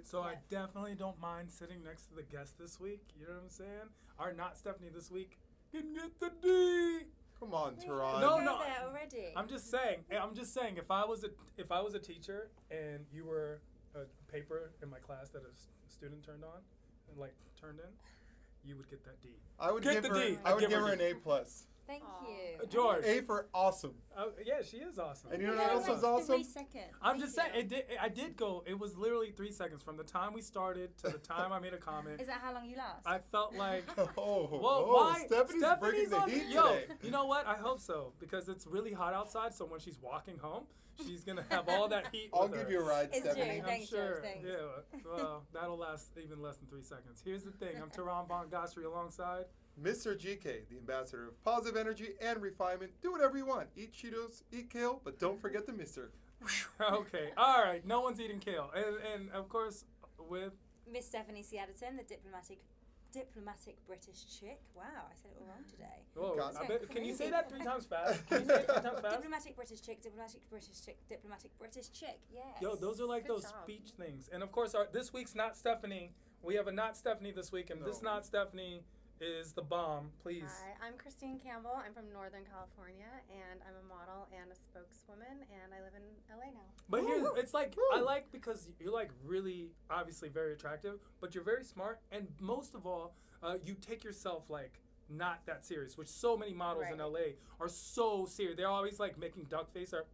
So I definitely don't mind sitting next to the guest this week. You know what I'm saying? Or not Stephanie this week. Can get the D. Come on, Tehran. No, Go there already. I'm just saying. If I was a teacher and you were a paper in my class that a student turned in, you would get that D. I would Get give the her. D. I would Give give her her an D. A+. Thank you. George. A for awesome. Yeah, she is awesome. And you know what else was awesome? 3 seconds. I'm just saying, I did go. It was literally 3 seconds from the time we started to the time I made a comment. Is that how long you last? I felt like, Why? Stephanie's breaking the heat today. You know what? I hope so because it's really hot outside. So when she's walking home, she's gonna have all that heat. I'll with give her. you a ride, It's Stephanie. true. Thanks, I'm sure. George, thanks. Yeah. Well, that'll last even less than 3 seconds. Here's the thing. I'm Tehran Von Gosri alongside. Mr. GK, the ambassador of positive energy and refinement. Do whatever you want. Eat Cheetos, eat kale, but don't forget the Mr. Okay. All right. No one's eating kale, and of course with Miss Stephanie Siaderton, the diplomatic British chick. Wow, I said it all wrong today. Whoa, God. can you say that 3 times fast? Can you say it 3 times fast? Diplomatic British chick, diplomatic British chick, diplomatic British chick. Yes. Yo, those are like Good those job. speech things. And of course, this week's Not Stephanie. We have a Not Stephanie this week, and this No. Not Stephanie is the bomb. Please. Hi, I'm Christine Campbell. I'm from Northern California, and I'm a model and a spokeswoman, and I live in LA now. But here, Woo. it's like, Woo. I like because you're like really, obviously very attractive, but you're very smart, and most of all, you take yourself like not that serious, which so many models in Right. LA are so serious. They're always like making duck face, or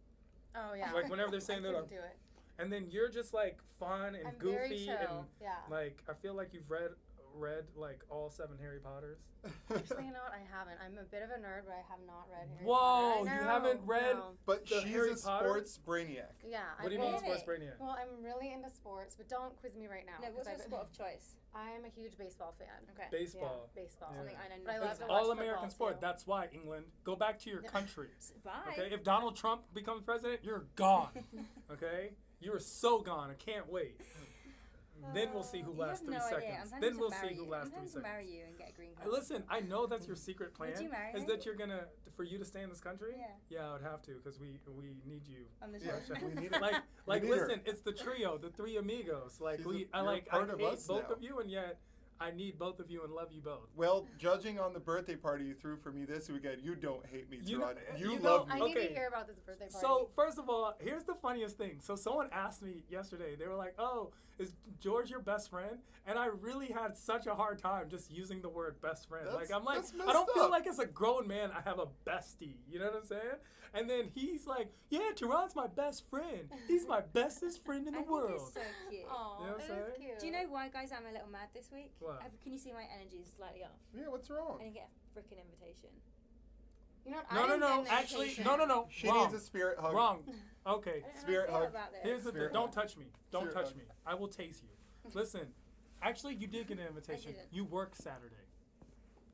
Oh yeah. like whenever they're saying I they're couldn't like, do it. and then you're just like fun and I'm goofy very chill. and Yeah. like I feel like you've read like all 7 Harry Potters. Actually, you know what? I haven't. I'm a bit of a nerd, but I have not read Harry Whoa, Potter. you I know, haven't read- no. But The she's Harry a Potter? sports brainiac. Yeah. What do you mean, Really? sports brainiac? Well, I'm really into sports, but don't quiz me right now. No, 'cause what's your I've- sport of choice? I'm a huge baseball fan. Okay. Baseball. Yeah, baseball. Yeah. Something I know But I nothing love It's to about. watch all American football, sport. too. That's why, England. Go back to your Yeah. country. Bye. Okay? If Donald Trump becomes president, you're gone. Okay? You are so gone. I can't wait. Then we'll see who You lasts have 3 no idea. I'm seconds. planning Then to we'll marry see who you. lasts I'm 3 planning to marry seconds. you and get a green card. Listen, I know that's your secret plan. Would you marry is me? that you're gonna for you to stay in this country? Yeah. Yeah, I would have to because we need you. On the Yeah, show. we need her. Like need her. listen, it's the trio, the 3 amigos. Like She's I you're part of hate us both now. of you, and yet I need both of you and love you both. Well, judging on the birthday party you threw for me this weekend, you don't hate me, You Tehran. know- You you know- love I me. need Okay. to hear about this birthday party. So first of all, here's the funniest thing. So someone asked me yesterday. They were like, "Oh, is George your best friend?" And I really had such a hard time just using the word best friend. That's- Like I'm like, that's I don't messed feel up. like as a grown man I have a bestie. You know what I'm saying? And then he's like, "Yeah, Tehran's my best friend. He's my bestest friend in I the think world." it's so cute. Aw, You know what I'm it is saying? cute. Do you know why, guys, I'm a little mad this week? What? Can you see my energy is slightly off? Yeah, what's I wrong? didn't get a freaking invitation. You know what? I No, no, didn't get no. an Actually, invitation. no. She Wrong. needs a spirit hug. Wrong. Okay. I don't know how Spirit I feel hug. about this. Here's the thing. Spirit Don't hug. touch me. Don't Spirit touch hug. me. I will tase you. Listen, actually, you did get an invitation. didn't. You work Saturday.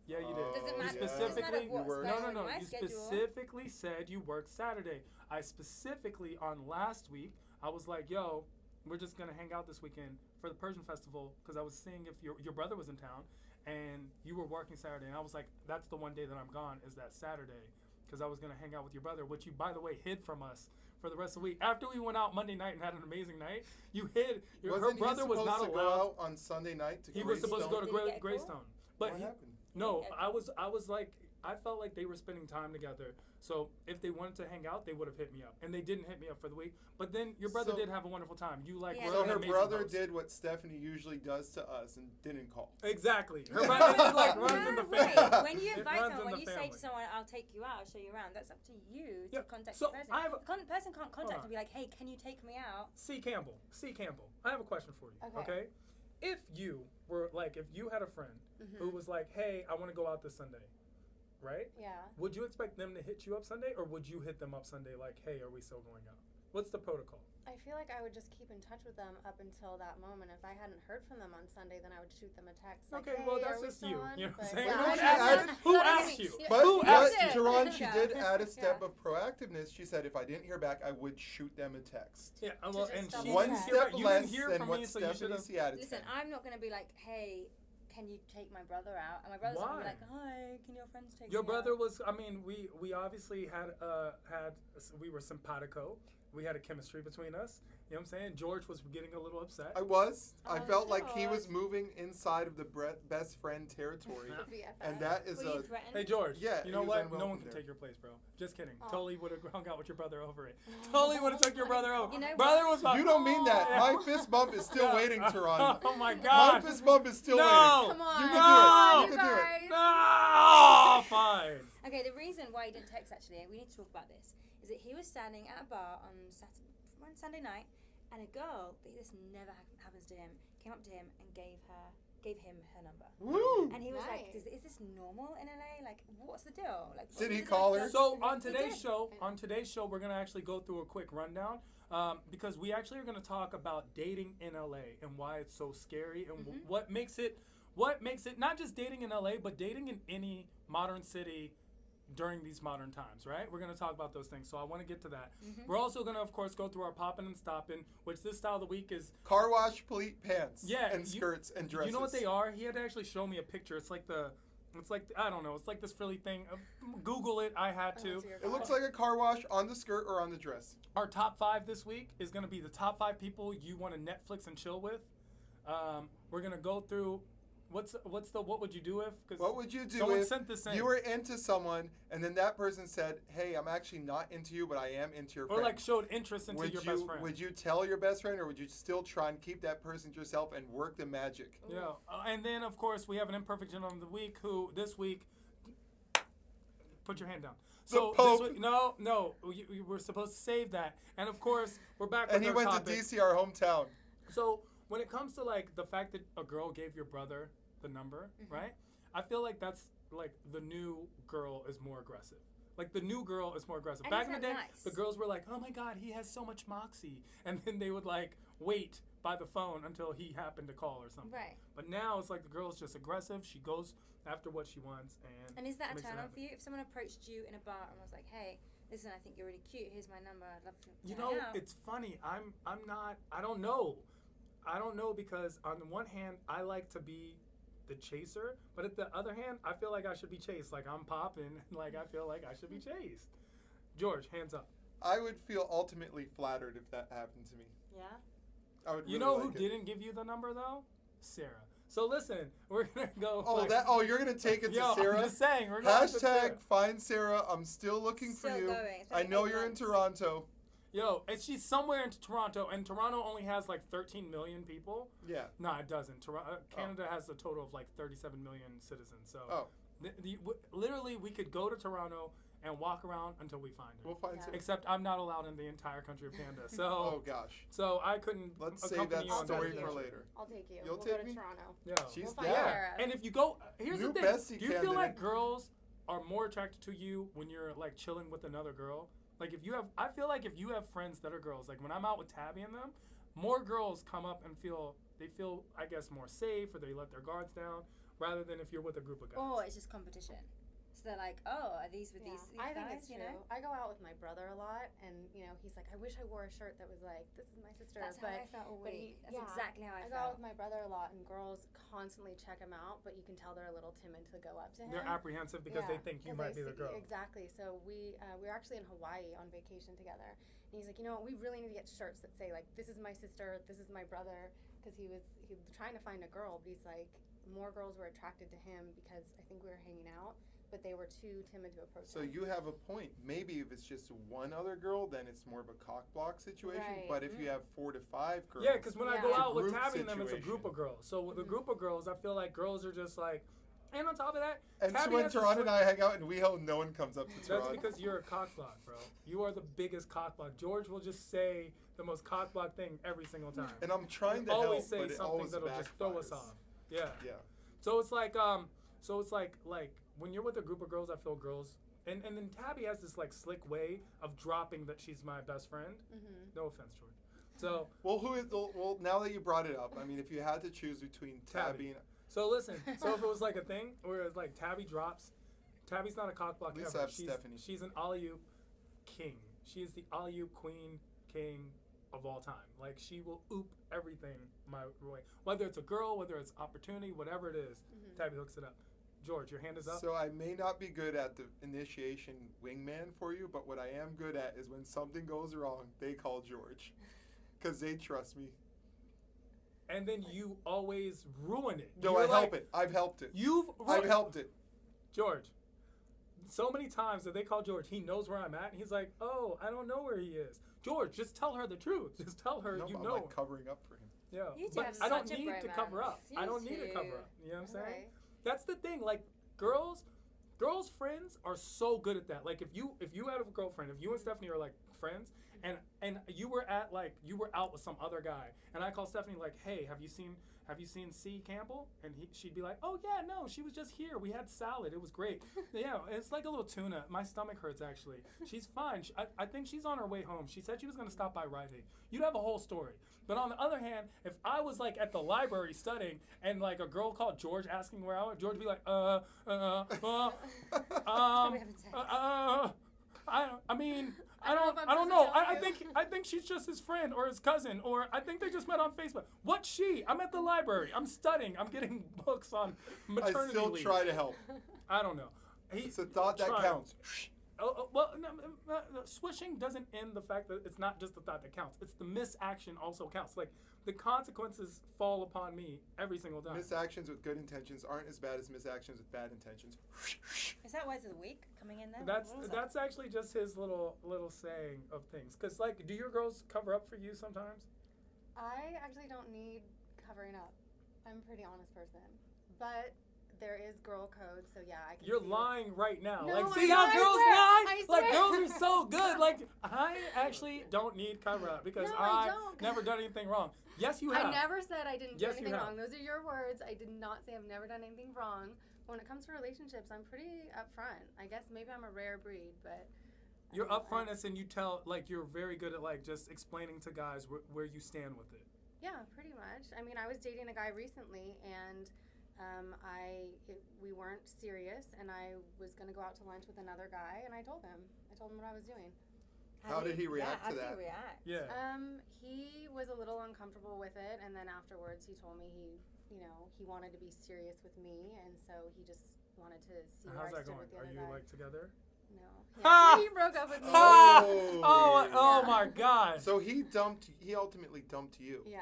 Yeah, you did. Does it Oh, matter? You yeah. specifically, Doesn't matter what's were- going no. on in my You schedule. specifically said you worked Saturday. I specifically on last week, I was like, "Yo, we're just gonna hang out this weekend for the Persian festival," because I was seeing if your brother was in town, and you were working Saturday, and I was like, "That's the one day that I'm gone is that Saturday," because I was gonna hang out with your brother, which you, by the way, hid from us for the rest of the week. After we went out Monday night and had an amazing night, you hid. Her Wasn't brother he was supposed not to allowed. go out on Sunday night to He was supposed to go to Did he get a call? Greystone, but What he, happened? no, Yeah. I was like, I felt like they were spending time together. So if they wanted to hang out, they would have hit me up, and they didn't hit me up for the week. But then your brother So- did have a wonderful time. You like Yeah, were So an her amazing brother host. did what Stephanie usually does to us and didn't call. Exactly. Her brother like runs in the Yeah, family. right. When you It invite runs someone, in when the you say family. to someone, "I'll take you out, I'll show you around," that's up to you Yeah, to contact so the person. I have a- The person can't contact on. and be like, "Hey, can you take me out?" C. Campbell. I have a question for you. Okay. If you were like, if you had a friend who was like, "Hey, I want to go out this Sunday," right? Yeah. Would you expect them to hit you up Sunday, or would you hit them up Sunday like, "Hey, are we still going out?" What's the protocol? I feel like I would just keep in touch with them up until that moment. If I hadn't heard from them on Sunday, then I would shoot them a text. Like, Okay, hey, well, are that's we just still you. on? You know what I'm But saying? yeah, Who I asked- mean, who no, I asked mean, you? yeah, But, Who but asked you? Tehran, she Yeah. did add a step Yeah. of proactiveness. She said, if I didn't hear back, I would shoot them a text. Yeah, well, just and double she One didn't check. hear, step you less didn't hear than from what me, so you should Stephanie have. Siadetan. Listen, I'm not gonna be like, "Hey, can you take my brother out?" And my brother's gonna be Why? like, "Hi, can your friends take Your me brother out?" was. I mean, we obviously had we were simpatico, we had a chemistry between us. You know what I'm saying? George was getting a little upset. I was. I Oh, felt like he George. was moving inside of the best friend territory. The BFF. And that is Were you a. threatened? Hey George, Yeah, you know he was what? No unwelcome one can there. take your place, bro. Just kidding. Aw. Totally would have hung out with your brother over it. Totally would have took your brother over. You know brother what? was like, You don't mean that. "Oh." My fist bump is still waiting, Tehran. Oh my My God. fist bump is still No. waiting. Come on. You No. can do it. You you can do it. guys. No, fine. Okay, the reason why he didn't text actually, we need to talk about this, is that he was standing at a bar on Sunday night, and a girl, this never happens to him, came up to him and gave him her number. Woo! And he was like, Nice. is this normal in LA? Like, what's the deal? Like, Did what he the call deal? her? So on He today's did. show, we're gonna actually go through a quick rundown because we actually are gonna talk about dating in LA and why it's so scary and what makes it not just dating in LA but dating in any modern city during these modern times, right? We're gonna talk about those things. So I want to get to that. We're also gonna, of course, go through our poppin' and stoppin', which this style of the week is. Car wash, pleat pants. Yeah, And skirts and dresses. You know what they are? He had to actually show me a picture. It's like I don't know. It's like this frilly thing. Google it. I had Oh, to. dear It God. looks like a car wash on the skirt or on the dress. Our top 5 this week is going to be the top 5 people you want to Netflix and chill with. We're going to go through what would you do if? 'Cause What would you do someone if sent this in. you were into someone and then that person said, "Hey, I'm actually not into you, but I am into your or friend." like showed interest into would your you best friend. would you tell your best friend, or would you still try and keep that person to yourself and work the magic? Yeah, and then of course we have an imperfect gentleman of the week who this week. Put your hand down. So Pope. this week, no, you were supposed to save that, and of course we're back. And with he our went topic. to DC, our hometown. So when it comes to like the fact that a girl gave your brother the number, right? I feel like that's like the new girl is more aggressive. Like the new girl is more aggressive. And Back in the isn't day, that nice? the girls were like, "Oh my God, he has so much moxie," and then they would like wait by the phone until he happened to call or something. Right. But now it's like the girl's just aggressive. She goes after what she wants, And is that a makes it turn on happen. for you? If someone approached you in a bar and was like, "Hey, listen, I think you're really cute. Here's my number. I'd love to." You hang know, out." it's funny. I'm not. I don't know. I don't know because on the one hand, I like to be the chaser, but at the other hand, I feel like I should be chased. Like I'm popping. Like I feel like I should be chased. George, hands up. I would feel ultimately flattered if that happened to me. Yeah. I would. You really know like who it. didn't give you the number though? Sarah. So listen, we're gonna go. Oh, like, you're gonna take it to Yo, Sarah. I'm just saying. We're going to Sarah. Hashtag find Sarah. I'm still looking Still for you. going. It's I been know 8 you're in months. Toronto. Yo, and she's somewhere in Toronto, and Toronto only has like 13 million people. Yeah. No, it doesn't. Canada has a total of like 37 million citizens. So Oh, literally, we could go to Toronto and walk around until we find her. we'll find Yeah. Sarah. Except I'm not allowed in the entire country of Canada. So Oh gosh. so I couldn't Let's save accompany that you on story that for adventure. later. I'll take you. You'll we'll take go to me? Toronto. Yeah. She's We'll find yeah. Sarah. And if you go, here's New the thing. bestie Do you feel like candidate. girls are more attracted to you when you're like chilling with another girl? Like if you have, I feel like if you have friends that are girls, like when I'm out with Tabby and them, more girls come up and feel, I guess, more safe, or they let their guards down, rather than if you're with a group of guys. Or it's just competition. So they're like, "Oh, are these with Yeah, these I think guys?" it's true. You know. I go out with my brother a lot, and he's like, "I wish I wore a shirt that was like, this is my sister." That's how but I felt all but week. he- That's yeah, exactly how I go out felt. with my brother a lot, and girls constantly check him out, but you can tell they're a little timid to go up to him. They're apprehensive because they Yeah, think you 'cause might they be the see- girl. Exactly. So we were actually in Hawaii on vacation together, and he's like, we really need to get shirts that say like, "This is my sister, this is my brother," because he was trying to find a girl, but he's like, more girls were attracted to him because I think we were hanging out, but they were too timid to approach So him. you have a point. Maybe if it's just one other girl, then it's more of a cock block situation. Right. But if you have 4 to 5 girls, Yeah, because when I go Yeah. out with It's a Tabby group and them, it's a group situation. of girls. So with a group of girls, I feel like girls are just like, and on top of that, and so Tabby when has this Toronto and sort- I hang out in WeHo, no one comes up to That's Toronto. because you're a cock block, bro. You are the biggest cock block. George will just say the most cock block thing every single time. And I'm trying to always help, say but it something always that'll just throw us backfires. off. Yeah. Yeah. So it's like like when you're with a group of girls, I feel girls, and then Tabby has this like slick way of dropping that she's my best friend. Mm-hmm. No offense, George. So Well, now that you brought it up, I mean, if you had to choose between Tabby. Tabby and so listen. So if it was like a thing where it's like Tabby drops, Tabby's not a cock block At least ever. I have Stephanie. She's an alley-oop king. She is the alley-oop queen king of all time. Like she will oop everything my way. Whether it's a girl, whether it's opportunity, whatever it is, Mhm. Tabby hooks it up. George, your hand is up. So I may not be good at the initiation wingman for you, but what I am good at is when something goes wrong, they call George. Because they trust me. And then you always ruin it. No, You're I help like, it. I've helped it. I've helped it. George, so many times that they call George, he knows where I'm at, and he's like, oh, I don't know where he is. George, just tell her the truth. Just tell her No, you I'm know. like covering up for him. Yeah. You two But have I don't such a need to cover up. bromance. I don't You need to two. cover up. You know what I'm saying? Right. That's the thing. Like girls friends are so good at that. Like if you had a girlfriend, if you and Stephanie are like friends, and you were out with some other guy, and I call Stephanie like, hey, have you seen C. Campbell? And she'd be like, oh yeah, no, she was just here. We had salad. It was great. Yeah, it's like a little tuna. My stomach hurts actually. She's fine. I think she's on her way home. She said she was gonna stop by Rite Aid. You'd have a whole story. But on the other hand, if I was like at the library studying and like a girl called George asking where I went, George would be like, I mean, I don't know. I think she's just his friend or his cousin, or I think they just met on Facebook. What's she? I'm at the library. I'm studying. I'm getting books on maternity I still leave. try to help. I don't know. It's a thought that trying. counts. Well, no, swishing doesn't end the fact that it's not just the thought that counts. It's the misaction also counts. Like the consequences fall upon me every single time. Misactions with good intentions aren't as bad as misactions with bad intentions. Is that words of the week coming in there? That's What was that? that's actually just his little saying of things. Cause like, do your girls cover up for you sometimes? I actually don't need covering up. I'm a pretty honest person, but there is girl code, so yeah, I can. You're see lying right now. No, like, I see know, how I girls swear, lie? I Like, swear. girls are so good. Like, I actually don't need cover up because No, I I've don't. never done anything wrong. Yes, you have. I never said I didn't do Yes, you anything have. wrong. Those are your words. I did not say I've never done anything wrong. When it comes to relationships, I'm pretty upfront. I guess maybe I'm a rare breed, but. You're I- upfrontness and you tell, like, you're very good at, like, just explaining to guys where you stand with it. Yeah, pretty much. I mean, I was dating a guy recently, and we weren't serious, and I was going to go out to lunch with another guy, and I told him what I was doing. How did he react how to did that? he react? Yeah. He was a little uncomfortable with it, and then afterwards he told me he wanted to be serious with me, and so he just wanted to see where How's I that stood going? with the Are other you, guy. like, together? No. Ha! Yeah, so he broke up with me. Oh Yeah. my God. So he ultimately dumped you. Yeah.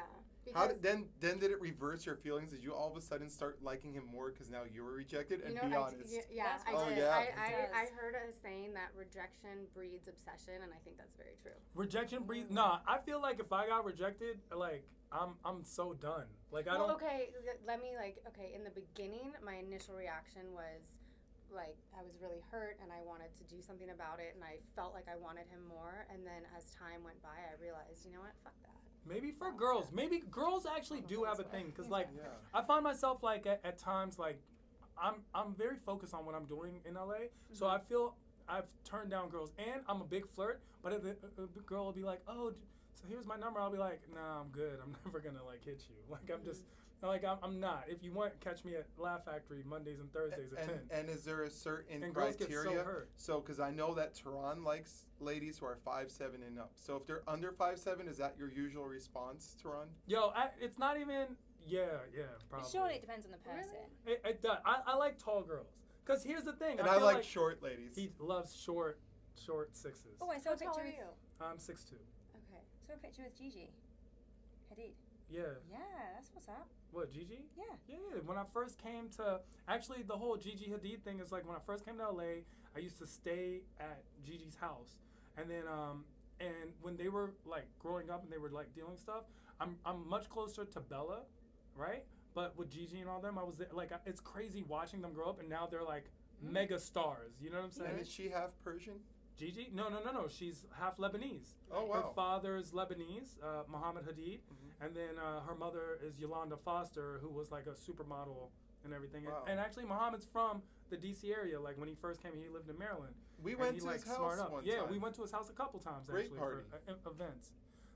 How because- did, then did it reverse your feelings? Did you all of a sudden start liking him more because now you were rejected? And be honest. Yeah, That's I what did. it I does. heard a saying that rejection breeds obsession, and I think that's very true. Rejection breeds. Nah, I feel like if I got rejected, like, I'm so done. Like, I don't. Okay, let me, in the beginning, my initial reaction was, like, I was really hurt, and I wanted to do something about it, and I felt like I wanted him more, and then as time went by, I realized, you know what, fuck that. Maybe for girls. Maybe girls actually do have a thing. Because, like, Yeah. I find myself, like, at times, like, I'm very focused on what I'm doing in LA. So I feel I've turned down girls. And I'm a big flirt. But if a girl will be like, oh, so here's my number. I'll be like, nah, I'm good. I'm never going to, like, hit you. Like, I'm just, like, I'm not. If you want, catch me at Laugh Factory Mondays and Thursdays at 10. And is there a certain And girls get so criteria? hurt. So, because I know that Tehran likes ladies who are 5'7" and up. So, if they're under 5'7", is that your usual response, Tehran? Yo, it's not even, yeah, probably. Surely it depends on the person. It does. I like tall girls. Because here's the thing. And I I feel like short ladies. He loves short sixes. Oh, I saw a How tall picture are with you? I'm 6'2". Okay. saw a picture with Gigi Hadid. Yeah. Yeah, that's what's up. What, Gigi? Yeah. Yeah, when I first came to, actually the whole Gigi Hadid thing is like when I first came to LA, I used to stay at Gigi's house. And then, and when they were like growing up and they were like dealing stuff, I'm much closer to Bella, right? But with Gigi and all them, I was there, like, it's crazy watching them grow up and now they're like mega stars. You know what I'm saying? And is she half Persian? Gigi? No. She's half Lebanese. Oh, wow. Her father's Lebanese, Mohammed Hadid, and then her mother is Yolanda Foster, who was like a supermodel and everything. Wow. And actually, Mohammed's from the D.C. area. Like when he first came, he lived in Maryland. We And went he, to like, his house smart up. one Yeah, time. we went to his house a couple times Great actually party. for events.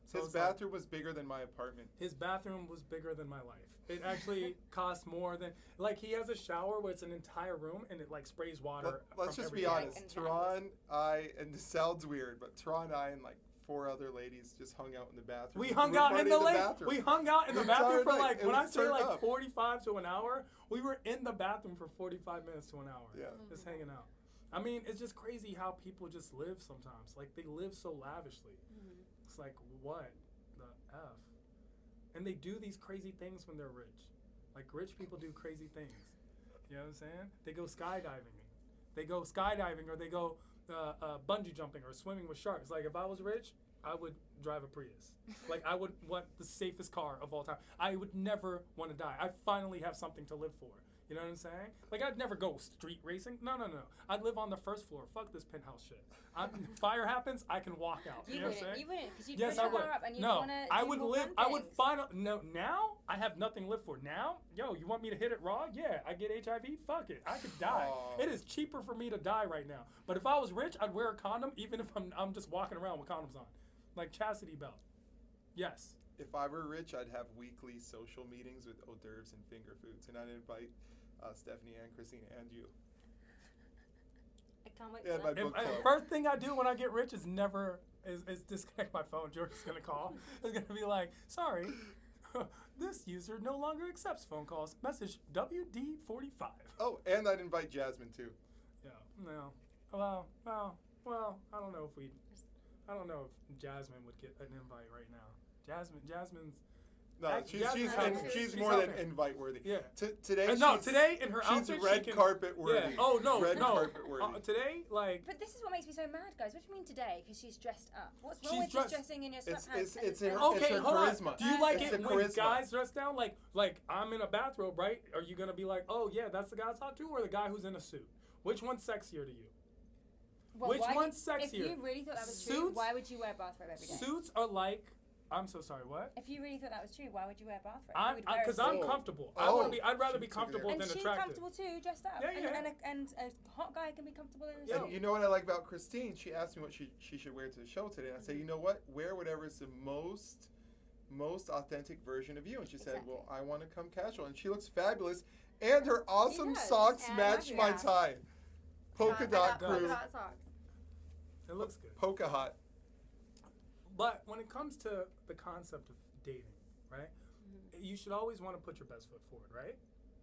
So His it's like- bathroom was bigger than my apartment. his bathroom was bigger than my life. It actually cost more than, like, he has a shower where it's an entire room and it like sprays water. Let's from just be everywhere. honest. And Tehran, and this sounds weird, but Tehran, I, and like 4 other ladies just hung out in the bathroom. We hung We're out in partying the bathroom. We hung out in the The bathroom entire for night. like, It when I was say turned like up. 45 to an hour, we were in the bathroom for 45 minutes to an hour. Yeah. Just hanging out. I mean, it's just crazy how people just live sometimes. Like, they live so lavishly. It's like, what the F? And they do these crazy things when they're rich. Like, rich people do crazy things. You know what I'm saying? They go skydiving. They go skydiving, or they go bungee jumping or swimming with sharks. Like, if I was rich, I would drive a Prius. Like, I would want the safest car of all time. I would never want to die. I finally have something to live for. You know what I'm saying? Like, I'd never go street racing. No. I'd live on the first floor. Fuck this penthouse shit. Fire happens, I can walk out. You know what I'm saying? You wouldn't, because you'd Yes, push I your would. car up and you'd No, want to I do would more live. fun I would things. find. No, now I have nothing to live for. Now, yo, you want me to hit it raw? Yeah, I get HIV. Fuck it, I could die. Aw. It is cheaper for me to die right now. But if I was rich, I'd wear a condom, even if I'm just walking around with condoms on, like chastity belt. Yes. If I were rich, I'd have weekly social meetings with hors d'oeuvres and finger foods, and I'd invite Stephanie and Christina and you. I can't wait Yeah, for my that. book club. First thing I do when I get rich is never is disconnect my phone. George is gonna call. It's gonna be like, sorry, this user no longer accepts phone calls. Message WD45. Oh, and I'd invite Jasmine too. Yeah. No. Well. I don't know if Jasmine would get an invite right now. Jasmine's. No, Jasmine she's she's more out than there. invite worthy. Yeah. Today, No, she's, today in her she's outfit, red she can, carpet worthy. Yeah. Oh no, red no. carpet worthy. Today, like. But this is what makes me so mad, guys. What do you mean today? Because she's dressed up. What's wrong She's with dressed- just dressing in your It's- sweatpants? it's and- her- and- Okay, her hold on. charisma. Do you like It's it the when charisma. guys dress down? Like I'm in a bathrobe, right? Are you gonna be like, oh yeah, that's the guy I talked to, or the guy who's in a suit? Which one's sexier to you? Well, Which why one's If sexier? you really thought that was true, Suits- why would you wear a bathrobe every day? Suits are like. I'm so sorry. What? If you really thought that was true, why would you wear a bathrobe? Because I'm suit. comfortable. Oh. I'd rather be She's comfortable And than she's attractive. comfortable too, dressed up. Yeah, and, yeah. And a hot guy can be comfortable in a Yeah. suit. And you know what I like about Christine? She asked me what she should wear to the show today. And I say, you know what? Wear whatever is the most authentic version of you. And she said, Exactly. well, I want to come casual. And she looks fabulous. And her awesome does. socks And match I my love you. tie. Polka I dot got polka crew. dot socks. It looks good. Polka hot. But when it comes to the concept of dating, right? You should always want to put your best foot forward, right?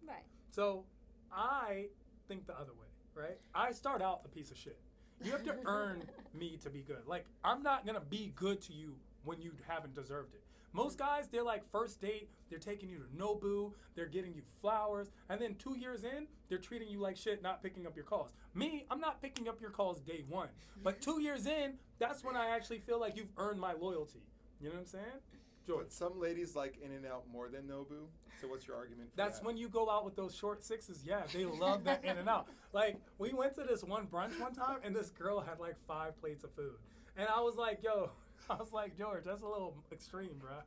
Right. So I think the other way, right? I start out a piece of shit. You have to earn me to be good. Like, I'm not going to be good to you when you haven't deserved it. Most guys, they're like first date, they're taking you to Nobu, they're getting you flowers, and then 2 years in, they're treating you like shit, not picking up your calls. Me, I'm not picking up your calls day one. But 2 years in, that's when I actually feel like you've earned my loyalty. You know what I'm saying? George. But some ladies like In-N-Out more than Nobu. So what's your argument for That's that? when you go out with those short sixes. Yeah, they love that in and out. Like, we went to this one brunch one time, and this girl had like 5 plates of food. And I was like, George, that's a little extreme, bruh.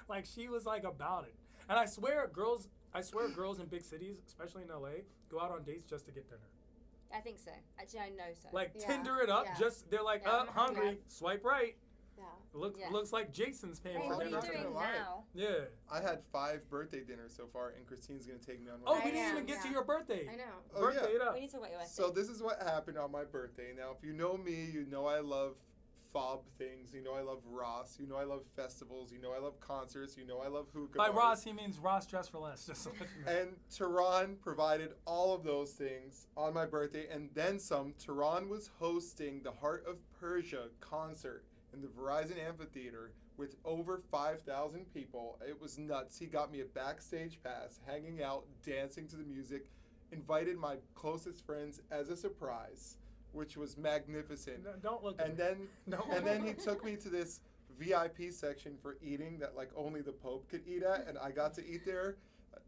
Like, she was like about it. And I swear girls in big cities, especially in LA, go out on dates just to get dinner. I think so. Actually, I know so. Like, Yeah, Tinder it up, yeah. just, they're like, Yeah, hungry, yeah. swipe right. Yeah. Yeah. Looks like Jason's paying Hey, for what are dinner. you doing gonna lie. now? Yeah. I had 5 birthday dinners so far, and Christine's going to take me on Oh, one. we I didn't am, even get to yeah. your birthday. I know. Oh, Birthday yeah. it up. We need to talk about your birthday. So this is what happened on my birthday. Now, if you know me, you know I love fob things. You know I love Ross. You know I love festivals. You know I love concerts. You know I love hookah By bars. Ross, he means Ross Dress for Less. Just so you know. And Tehran provided all of those things on my birthday, and then some. Tehran was hosting the Heart of Persia concert in the Verizon Amphitheater with over 5,000 people. It was nuts. He got me a backstage pass, hanging out, dancing to the music, invited my closest friends as a surprise, which was magnificent. No, don't look at And me. then No. and then he took me to this VIP section for eating that like only the Pope could eat at, and I got to eat there,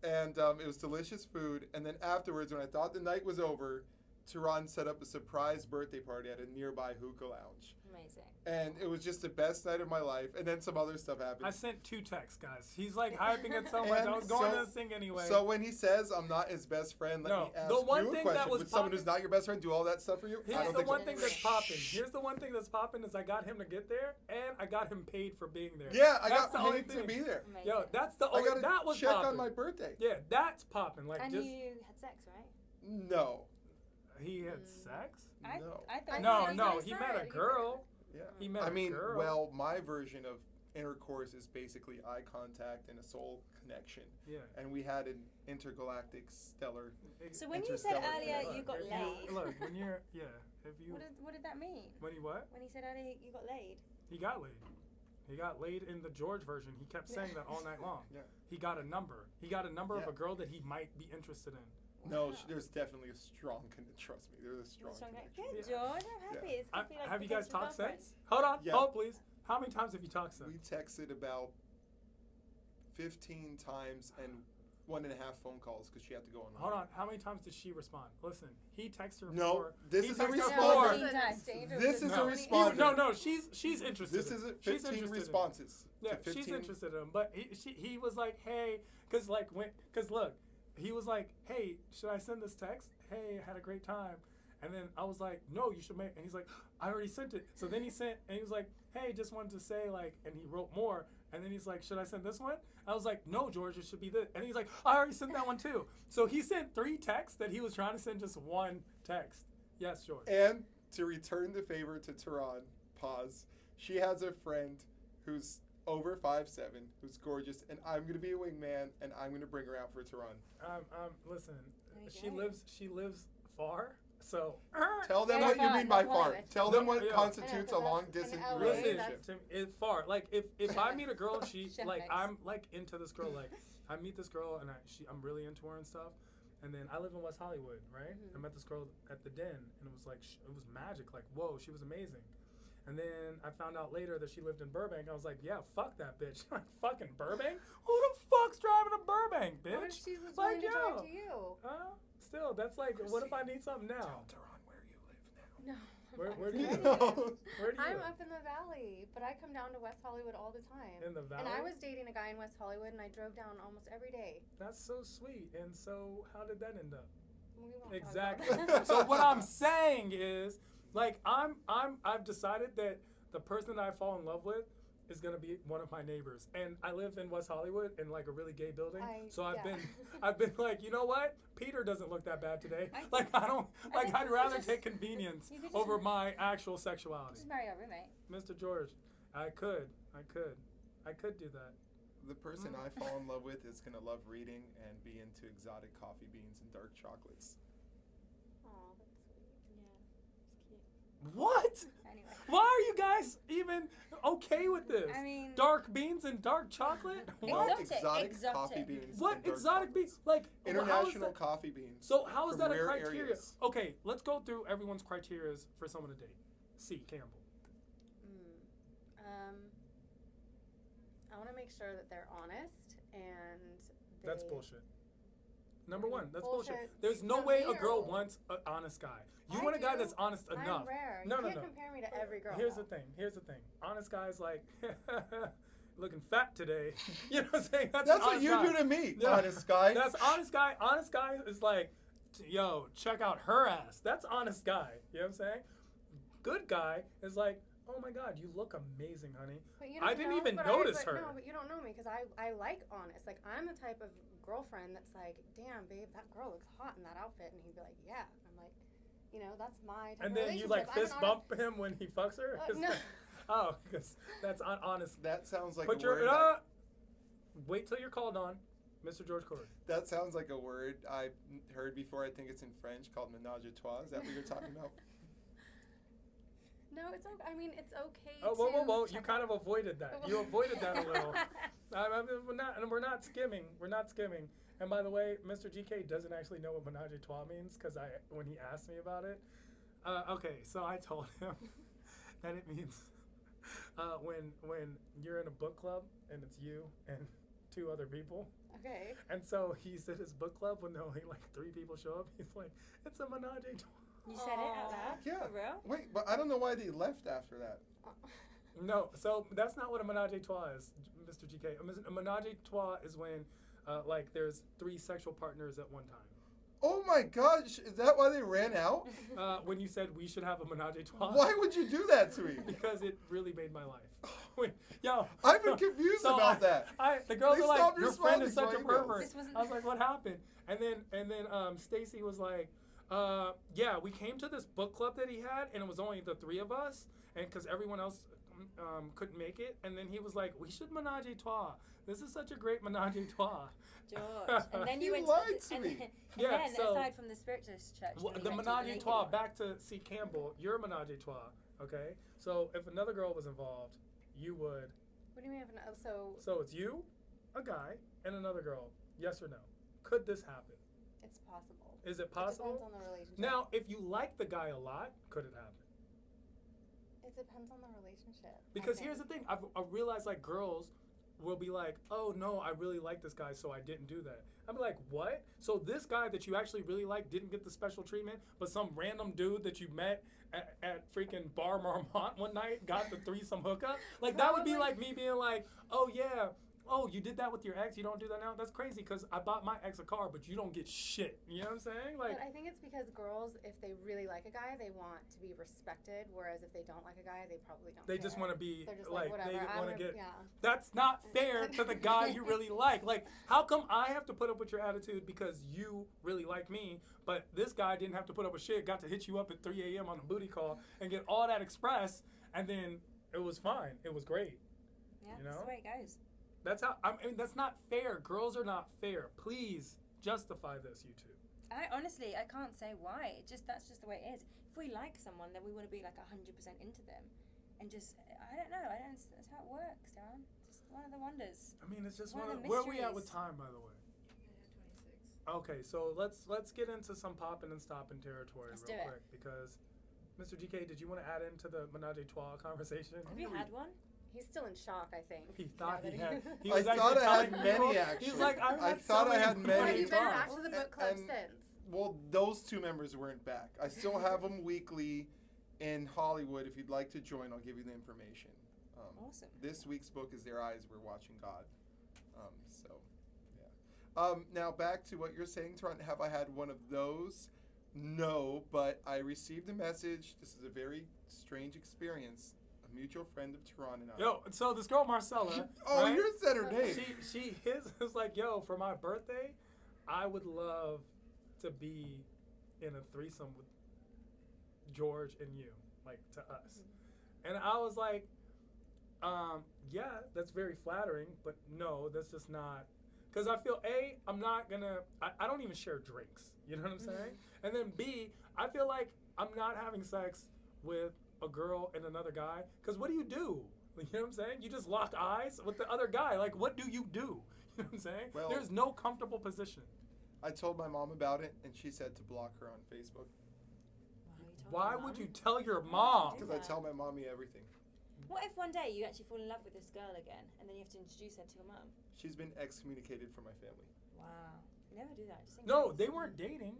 and it was delicious food. And then afterwards, when I thought the night was over, Tehran set up a surprise birthday party at a nearby hookah lounge, Amazing. and it was just the best night of my life. And then some other stuff happened. I sent 2 texts, guys. He's like hyping it so much. And I was going so- to sing anyway. So when he says I'm not his best friend, let No, me ask the one you a thing question. that was Would someone who's popping- not your best friend do all that stuff for you? I Here's don't the think one so. thing that's popping. Here's the one thing that's popping is I got him to get there, and I got him paid for being there. Yeah, I That's got the only paid to thing. be there. Amazing. Yo, that's the I only. got a That was check popping. on my birthday. Yeah, that's popping. Like And just you had sex, right? No. he had sex. I No. thought No, you no, said he so. met a girl. Yeah. He met I a mean, girl. well, my version of intercourse is basically eye contact and a soul connection. Yeah. And we had an intergalactic stellar. So when you said Interstellar earlier connection. you got If laid, Look, when you're if you what did that mean? when he what? When he said earlier you got laid? He got laid. He got laid in the George version. He kept saying that all night long. Yeah. He got a number. He got a number of Yeah. a girl that he might be interested in. No, Wow. there's definitely a strong trust me. There's a strong connection. Good, Yeah. George. I'm happy. It's I, could be like have you guys potential talked girlfriend. since? Hold on. Yeah. Hold, please. How many times have you talked since? We texted about 15 times and 1.5 phone calls because she had to go on. Hold on. How many times did she respond? Listen, he texted her No, four. this he is a texted her response. four. This This is No. a response. No, she's interested. This is She's 15 interested responses. Yeah, to 15. she's interested in him. But he was like, hey, because look, he was like, hey, should I send this text? Hey, I had a great time. And then I was like, no, you should make. And he's like, I already sent it. So then he sent, and he was like, hey, just wanted to say like, and he wrote more. And then he's like, should I send this one? I was like, no, George, it should be this. And he's like, I already sent that one too. So he sent 3 texts that he was trying to send just one text. Yes, George. And to return the favor to Tehran, pause. She has a friend who's over 5'7", who's gorgeous, and I'm gonna be a wingman, and I'm gonna bring her out for Tehran. Listen, There you go. she lives far. So Tell them Very what you far, mean by no far. Hollywood. Tell them what Yeah. constitutes I a know, 'cause long that's distance in LA, listen, relationship. to, it's far. Like if I meet a girl and she Chef like mix. I'm like into this girl, like I meet this girl and I'm really into her and stuff. And then I live in West Hollywood, right? Mhm. I met this girl at the Den, and it was like it was magic. Like whoa, she was amazing. And then I found out later that she lived in Burbank. I was like, yeah, fuck that bitch. Like fucking Burbank? Who the fuck's driving to Burbank, bitch? What if she was Like, willing to drive yo. to you? Still, that's like, what if I need something now? Tell Tehran where you live now. No. Where do You you know. live? Where do you I'm live? up in the valley, but I come down to West Hollywood all the time. In the valley? And I was dating a guy in West Hollywood, and I drove down almost every day. That's so sweet. And so, how did that end up? We won't talk Exactly. about that. So what I'm saying is, like, I've decided that the person that I fall in love with is gonna be one of my neighbors, and I live in West Hollywood in like a really gay building. So I've been like, you know what? Peter doesn't look that bad today. I Like I don't I like. think I'd you could rather just- take convenience you could just- over my actual sexuality. Just marry our roommate. Mr. George, I could do that. The person I fall in love with is gonna love reading and be into exotic coffee beans and dark chocolates. Aw, that's sweet. Yeah, it's cute. What? Anyway. Why are you guys even okay with this? I mean, dark beans and dark chocolate? No, What? Exotic, coffee exotic. beans. What and dark exotic chocolates. beans? Like how is International that- coffee beans. So how is from that a rare criteria? areas. Okay, let's go through everyone's criteria for someone to date. C. Campbell. I want to make sure that they're honest and That's they- bullshit. Number one, that's Bullshit. bullshit. There's no For way a you. girl wants an honest guy. You I want a guy do. that's honest enough. I'm rare. No, you no, can't no. compare me to every girl. Here's though. the thing. Honest guys like looking fat today. You know what I'm saying? That's, That's an what honest you guy. do to me, Yeah. honest guy. That's honest guy. Honest guy is like, yo, check out her ass. That's honest guy. You know what I'm saying? Good guy is like, oh my God, you look amazing, honey. But you I don't didn't know, even but notice but her. No, but you don't know me because I like honest. Like I'm the type of girlfriend that's like, damn, babe, that girl looks hot in that outfit, and he'd be like, yeah. I'm like, you know, that's my type And of then you like relationship. I'm an fist honest- bump him when he fucks her? No. Oh, because that's honest. That sounds like Put a your word. that- wait till you're called on, Mr. George Cord. That sounds like a word I heard before. I think it's in French called ménage à trois. Is that what you're talking about? No, it's okay. I mean, it's okay. Oh, whoa! to You check kind out- of avoided that. You avoided that a little. We're not skimming. We're not skimming. And by the way, Mr. GK doesn't actually know what ménage à trois means because when he asked me about it. Okay, so I told him that it means when you're in a book club and it's you and 2 other people. Okay. And so he's at his book club when only like 3 people show up. He's like, it's a ménage à trois. You said it out loud? Yeah. For real? Wait, but I don't know why they left after that. No, so that's not what a ménage à trois is, Mr. GK. A ménage à trois is when, like, there's 3 sexual partners at one time. Oh my gosh, is that why they ran out? When you said we should have a ménage à trois. Why would you do that to me? Because it really made my life. Yo, I've been confused so about that. The girls They are like, stopped your friend is such responding a to my emails. pervert. This wasn't- I was like, what happened? And then Stacy was like, yeah, we came to this book club that he had, and it was only the 3 of us. and because everyone else couldn't make it, and then he was like, "We should menage a trois. This is such a great menage a trois." George. And then He you went lied to to and me. then, Yeah, and then so- aside from the spiritualist church, Well, that the you went to, menage a naked trois. one. Back to see Campbell. Your menage a trois. Okay, so if another girl was involved, you would. What do you mean? So So it's you, a guy, and another girl. Yes or no? Could this happen? it's possible. Is it It possible? depends on the relationship. Now, if you like the guy a lot, could it happen? It depends on the relationship. Because here's the thing, I realized like girls will be like, oh no, I really like this guy, so I didn't do that. I'm like, what? So this guy that you actually really like didn't get the special treatment, but some random dude that you met at freaking Bar Marmont one night got the threesome hookup? Like that would be like me being like, oh yeah, oh, you did that with your ex, you don't do that now? That's crazy because I bought my ex a car, but you don't get shit. You know what I'm saying? Like, But I think it's because girls, if they really like a guy, they want to be respected. Whereas if they don't like a guy, they probably don't. they care. just want to be They're just like, whatever. they I want to wanna- get. Yeah. That's not fair to the guy you really like. Like, how come I have to put up with your attitude because you really like me, but this guy didn't have to put up with shit, got to hit you up at 3 a.m. on a booty call and get all that express, and then it was fine. It was great. Yeah, You that's know? the way it goes. That's how, I mean, that's not fair. Girls are not fair. Please justify this, you two. I honestly, I can't say why. That's just the way it is. If we like someone, then we want to be like 100% into them, and just I don't know. That's how it works, Darren. Just one of the wonders. I mean, it's just One one of of the where are we at with mysteries. time, by the way? Okay, so let's get into some popping and stopping territory Let's real do it. quick because Mr. GK, did you want to add into the menage a trois conversation? Have you had one? He's still in shock, I think. He thought now he that had. He I was thought actually I had telling many, people- actually. He's like, I've I had thought so I many had But many you've been times. back to the book club And- since. Well, those two members weren't back. I still have them weekly in Hollywood. If you'd like to join, I'll give you the information. Awesome. This week's book is Their Eyes Were Watching God. So, yeah. Now, back to what you're saying, Toronto. Have I had one of those? No, but I received a message. This is a very strange experience. A mutual friend of Toronto and I. Yo, so this girl Marcella. Oh, right? you said her name. His was like, yo, for my birthday, I would love to be in a threesome with George and you, like to us. And I was like, yeah, that's very flattering, but no, that's just not. Because I feel, A, I'm not going to, I don't even share drinks. You know what I'm saying? And then B, I feel like I'm not having sex with a girl and another guy. Because what do? You know what I'm saying? You just lock eyes with the other guy. Like, what do? You know what I'm saying? Well- There's no comfortable position. I told my mom about it, and she said to block her on Facebook. Why would you tell your mom? Because I tell my mommy everything. What if one day you actually fall in love with this girl again, and then you have to introduce her to your mum? She's been excommunicated from my family. Wow. Never do that. Just in No, case. they weren't dating.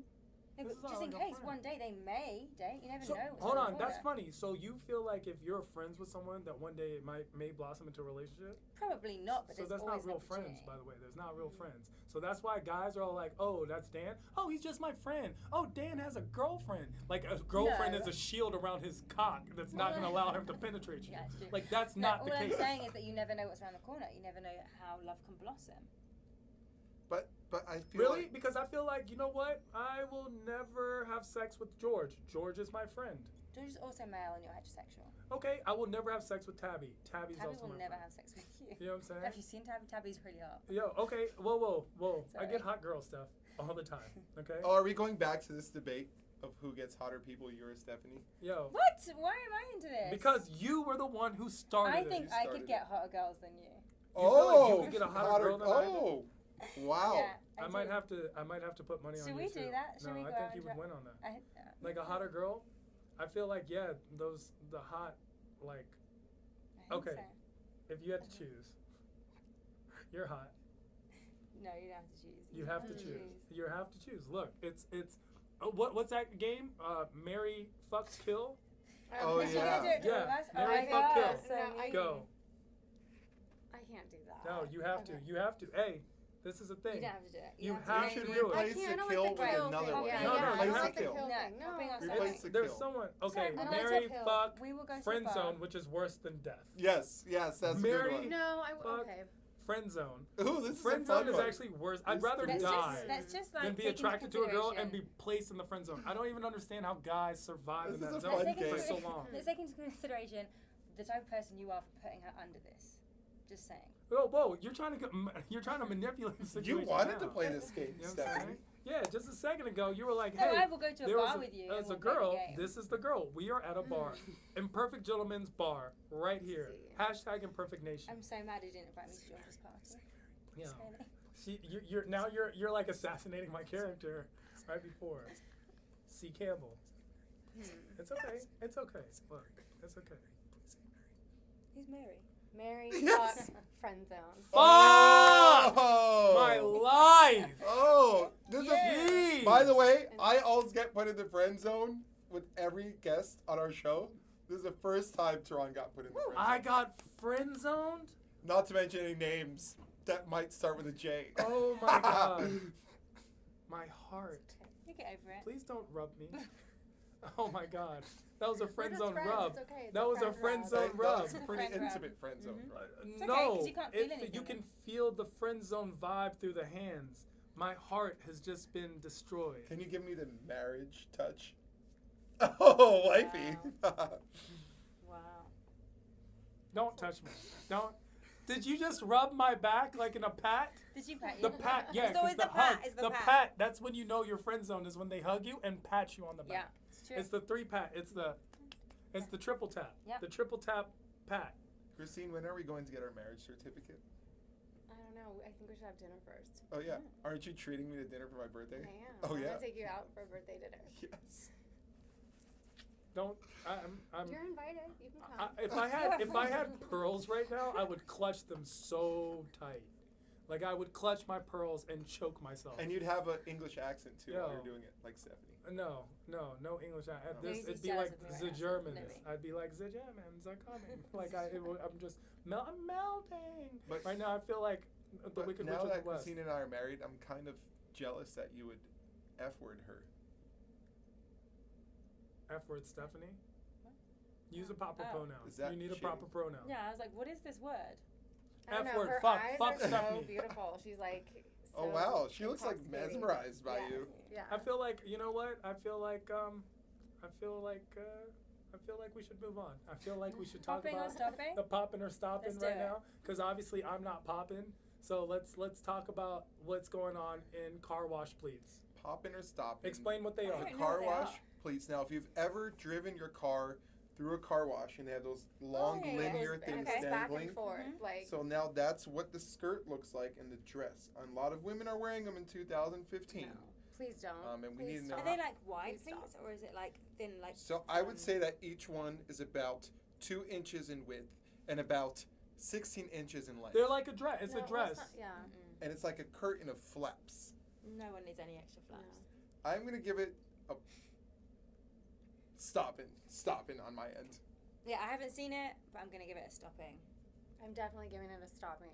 No, This but is just in like a case, friend. one day they may date. You never So, know. what's hold around on, the that's corner. funny. So you feel like if you're friends with someone that one day it may blossom into a relationship? Probably not, but So there's that's not always real an friends, opportunity. by the way. There's not real friends. So that's why guys are all like, oh, that's Dan? Oh, he's just my friend. Oh, Dan has a girlfriend. Like a girlfriend No. is a shield around his cock that's not going to allow him to penetrate you. Yeah, it's true. Like that's No, not all the I'm case. saying is that you never know what's around the corner. You never know how love can blossom. But I feel Really? like Because I feel like, you know what? I will never have sex with George. George is my friend. George is also male and you're heterosexual. Okay, I will never have sex with Tabby. Tabby's Tabby also will my never friend. have sex with you. You know what I'm saying? Have you seen Tabby? Tabby's really hot. Yo, okay, whoa. I Sorry. get hot girl stuff all the time, okay? Oh, are we going back to this debate of who gets hotter people, you or Stephanie? Yo, What? Why am I into this? because you were the one who started I it. think You I started could get hotter girls than you. You feel like you Oh, could get a hotter girl than I do? Oh, wow. Yeah, I do. might have to put money on Should you we too. do that? Should No, we I go think out you and would try- win on that. I Like a hotter girl, I feel like the hot like I think okay. so. if you had to choose, you're hot. No, you don't have to choose. You have to choose. You have to choose. Look, it's what's that game? Marry, fuck, kill. Oh, Is she yeah. gonna do it to Yeah. all of us? Marry, oh my fuck, God, kill. so No, mean. Go. I can't do that. No, you have to. Okay. You have to. Hey, this is a You thing. don't have to do it. You to have name to it. do it. I Replace can't. the I don't kill like the with kill another thing. one. Yeah, No, yeah, no, I you don't have like the to. kill No, thing. not being No. outside. Replace the There's kill. someone. Okay, Sorry, I don't marry, like fuck, We will go so friend far. zone, which is worse than death. Yes, that's a Marry- good one. No, Fuck. okay. friend zone. Ooh, this Friend is a fun zone is one. actually worse. I'd This rather is- die Let's just like than be take into attracted to a girl and be consideration- placed in the friend zone. I don't even understand how guys survive This in is that a zone fun Let's take, game. for so into, long. let's take into consideration the type of person you are for putting her under this. Just saying. Whoa, you're trying to manipulate the situation. You wanted to now. play this game, You know what I'm Stephanie. saying? Yeah, just a second ago you were like, No, hey, I will go to a there was bar with you. As and a we'll play the girl, game. this is the girl. We are at a bar. Imperfect Gentleman's Bar, right here. See. Hashtag Imperfect Nation. I'm so mad he didn't invite me to George's party. Yeah. Really. You're like assassinating my character right before. C. Campbell. It's okay. It's okay. Look, it's okay. Who's Mary? Mary, Yes. fuck, friend zone. Fuck! Oh! My life! Oh! This Yeah. is by the way, I always get put in the friend zone with every guest on our show. This is the first time Teron got put in the friend zone. I got friend zoned? Not to mention any names that might start with a J. Oh my god. My heart. You get over it. Please don't rub me. Oh my god. That was a We're friend just zone friends, rub. it's okay, it's That was a friend rub. zone That rub. was a pretty Friend rub. intimate friend zone. Mhm. Right? It's okay, No, 'cause you can't feel you anything can then. feel the friend zone vibe through the hands. My heart has just been destroyed. Can you give me the marriage touch? Oh, wifey. Wow. Don't touch me. Don't. Did you just rub my back like in a pat? Did you pat The you? pat, yeah. It's always 'cause the pat. hug, It's the the pat. That's when you know your friend zone is when they hug you and pat you on the Yeah, back. it's true. It's the three pat. It's the triple tap. Yep. The triple tap pat. Christine, when are we going to get our marriage certificate? I don't know. I think we should have dinner first. Oh yeah. Aren't you treating me to dinner for my birthday? I am. Oh I'm yeah. gonna take you out for a birthday dinner. Yes. Don't. I'm. You're invited. You can come. If I had pearls right now, I would clutch them so tight. Like I would clutch my pearls and choke myself. And you'd have an English accent too while Yo. you're doing it, like Stephanie. No English. No. This He's it'd be jealous like of me right the now, Germans. literally. I'd be like the Germans are coming. Like I'm just I'm melting. But- right now I feel like the But Wicked now Witch of that the West. Christine and I are married, I'm kind of jealous that you would F-word her. F-word Stephanie. Use a proper Oh. pronoun. Is that You need a shitty? proper pronoun. Yeah, I was like, what is this word? I don't know. F-word, Her fuck, eyes fuck are Stephanie. so beautiful. She's like. Oh so wow, she looks like intoxicating. mesmerized by Yeah. you. Yeah. I feel like you know what? I feel like we should move on. I feel like we should talk Popping or about stopping? the popping or stopping Let's do right it. now, because obviously I'm not popping. So let's talk about what's going on in car wash pleats. Popping or stopping. Explain what they I are. don't The know car what they wash are. pleats. Now, if you've ever driven your car through a car wash and they have those long yeah, yeah. linear And it things goes back dangling. and forth. Mhm. Like. So now that's what the skirt looks like in the dress. And a lot of women are wearing them in 2015. No. Please don't. And we Please need to know Are how- they like wide Please stop. pleats or is it like thin like? So I would say that each one is about 2 inches in width and about 16 inches in length. They're like a dress. It's No, a well, dress. not- yeah. And it's like a curtain of flaps. No one needs any extra flaps. I'm gonna give it a stopping on my end. Yeah, I haven't seen it, but I'm gonna give it a stopping. I'm definitely giving it a stopping.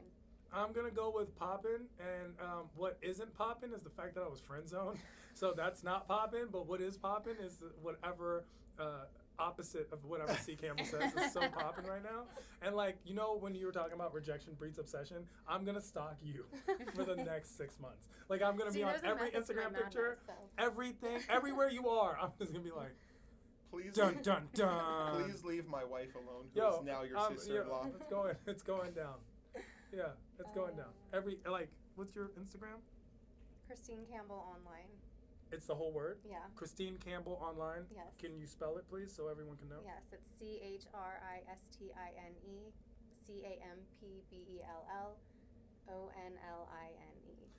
I'm gonna go with poppin', and what isn't poppin' is the fact that I was friend zoned. So that's not poppin', but what is poppin' is whatever opposite of whatever C. Campbell says is so poppin' right now. And like, you know, when you were talking about rejection breeds obsession, I'm gonna stalk you for the next 6 months. Like I'm gonna See, be on there's a every method to my Instagram picture, madness, everything, everywhere you are. I'm just gonna be like, Please, dun dun dun. please leave my wife alone, who Yo, is now your yeah, sister-in-law. it's going down. Yeah, it's going down. What's your Instagram? Christine Campbell online. It's the whole word. Yeah. Christine Campbell online. Yes. Can you spell it, please, so everyone can know? Yes, it's CHRISTINE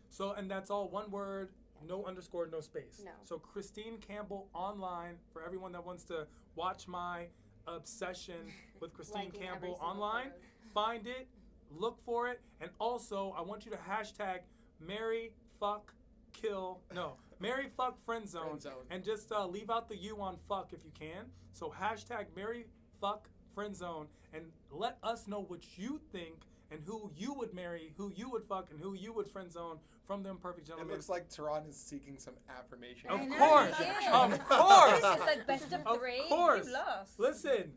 So, and that's all one word, no underscore, no space. No. So, Christine Campbell online for everyone that wants to watch my obsession with Christine Liking every Campbell single online. photos. Find it, look for it, and also I want you to hashtag Marry Fuck Kill. No, Marry Fuck Friend Zone, Friend zone. and just leave out the U on fuck if you can. So hashtag Marry Fuck Friend Zone, and let us know what you think and who you would marry, who you would fuck, and who you would friend zone from the Imperfect It Gentleman. looks like Teron is seeking some affirmation. Of I know, course, yeah. of course. This is like best of Of three. course. You lost. Listen,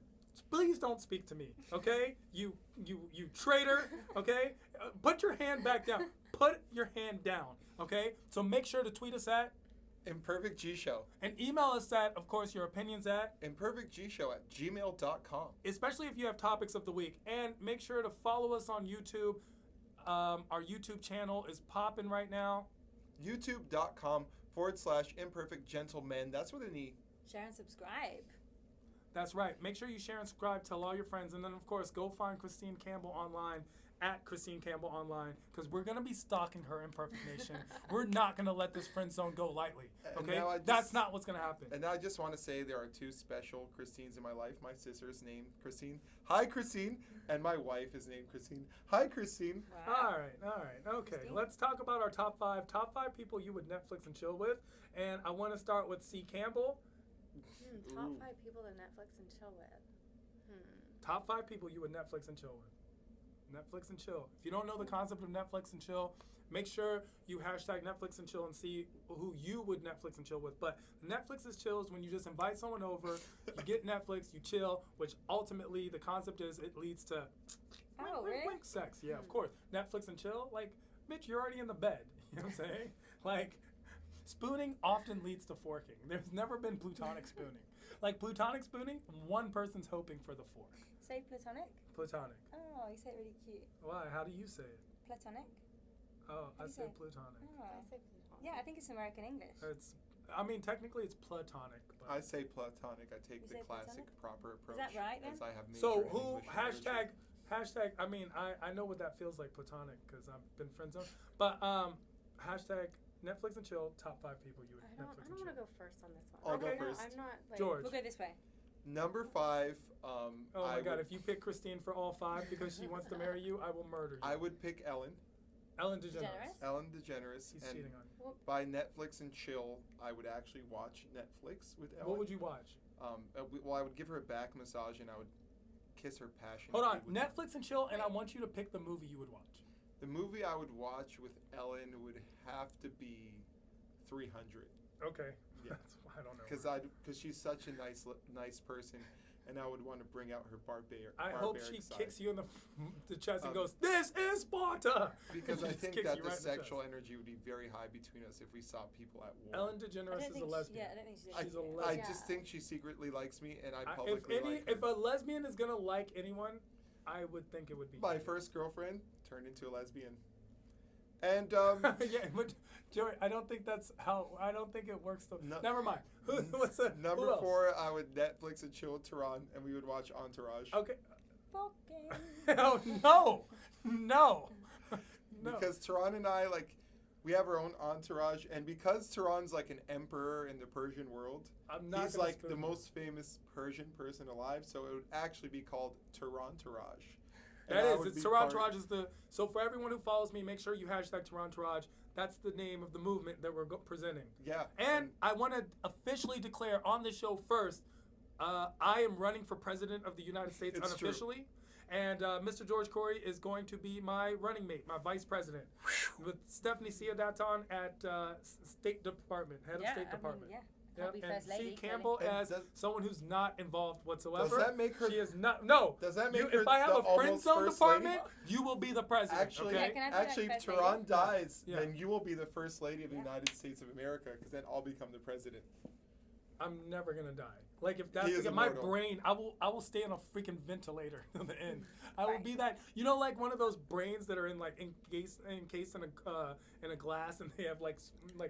Please don't speak to me, okay? You traitor, okay? Put your hand back down. Put your hand down, okay? So make sure to tweet us at Imperfect G Show. and email us at, of course, your opinions at, ImperfectGShow@gmail.com. especially if you have topics of the week. And make sure to follow us on YouTube. Our YouTube channel is popping right now. YouTube.com/imperfectgentlemen. That's with an E. Share and subscribe. That's right. Make sure you share and subscribe. Tell all your friends. And then, of course, go find Christine Campbell online at Christine Campbell online, because we're going to be stalking her Imperfect Nation. We're not going to let this friend zone go lightly. And Okay? now I That's just- not what's going to happen. And now I just want to say there are two special Christines in my life. My sister's named Christine. Hi, Christine. And my wife is named Christine. Hi, Christine. All right. Okay, Christine? let's talk about our top five people you would Netflix and chill with. And I want to start with C. Campbell. Top Ooh. 5 people to Netflix and chill with. Top 5 people you would Netflix and chill with. Netflix and chill. If you don't know the concept of Netflix and chill, make sure you hashtag Netflix and chill and see who you would Netflix and chill with. But Netflix is chill is when you just invite someone over, you get Netflix, you chill, which ultimately the concept is it leads to Oh, really? wink sex. Yeah, of course. Netflix and chill, like, bitch, you're already in the bed. You know what I'm saying? Like, spooning often leads to forking. There's never been plutonic spooning. Like, plutonic spooning, one person's hoping for the fork. Say platonic. Platonic. Oh, you say it really cute. Why? How do you say it? Platonic. Oh, I do you say say? plutonic. Oh. I say platonic. Yeah, I think it's American English. I mean, technically it's platonic. But I say platonic. I take You the say classic platonic? proper approach. that right, then? As I have major so in who English and hashtag? I mean, I know what that feels like, platonic, because I've been friend zoned. But hashtag Netflix and chill. Top 5 people you would I Netflix don't and want to chill. go first on this one. I'll go I'm not- first. I'm not like George. We'll go this way. Number 5. Oh my I God! would- If you pick Christine for all 5 because she wants to marry you, I will murder you. I would pick Ellen. Ellen DeGeneres. DeGeneres? Ellen DeGeneres. He's and cheating on you. by Netflix and chill, I would actually watch Netflix with Ellen. What would you watch? Well, I would give her a back massage and I would kiss her passionately. Hold on, with- Netflix and chill, and I want you to pick the movie you would watch. The movie I would watch with Ellen would have to be 300. Okay. Yeah. That's why I don't know. Because she's such a nice person, and I would want to bring out her barbaric. I hope she side. kicks you in the chest and Um, goes, "This is Sparta." Because I Just think kicks that you the right in sexual chest. energy would be very high between us if we saw people at war. Ellen I DeGeneres don't is a think lesbian. I don't think she's I, She's a I lesbian. just think she secretly likes me, and I If publicly like her. if a lesbian is gonna like anyone, I would think it would be My you. first girlfriend turned into a lesbian. And Yeah, but Joey, I don't think that's how. I don't think it works. Though. No. Never mind. What's the who number else? 4, I would Netflix and chill with Tehran, and we would watch Entourage. Okay. Fucking. Oh no, no, no. Because Tehran and I, like, we have our own entourage, and because Tehran's like an emperor in the Persian world, I'm not he's gonna like the spoon you. most famous Persian person alive, so it would actually be called Tehrantourage. And That I is, would it's be Tehran part- Taraj is the. So for everyone who follows me, make sure you hashtag Tehran Taraj. That's the name of the movement that we're presenting. Yeah. And I want to officially declare on the show first, I am running for president of the United States It's true. unofficially. And Mr. George Corey is going to be my running mate, my vice president, with Stephanie Siadaton at State Department, head of Yeah, State I mean, Department. yeah. Yep, Can't be and first lady. C. Campbell And as does- someone who's not involved whatsoever. that make her- She is not. No. Does that You- make her if I have the a friend almost zone first lady? department, you will be the president. Actually, okay? Yeah, can I be like actually, if first lady? Tehran dies, Yeah. then you will be the first lady of the Yeah. United States of America, because then I'll become the president. I'm never gonna die. Like if that's He is like, my immortal. brain, I will stay on a freaking ventilator to the end. I will Right. be that. You know, like one of those brains that are in like encased in a glass and they have like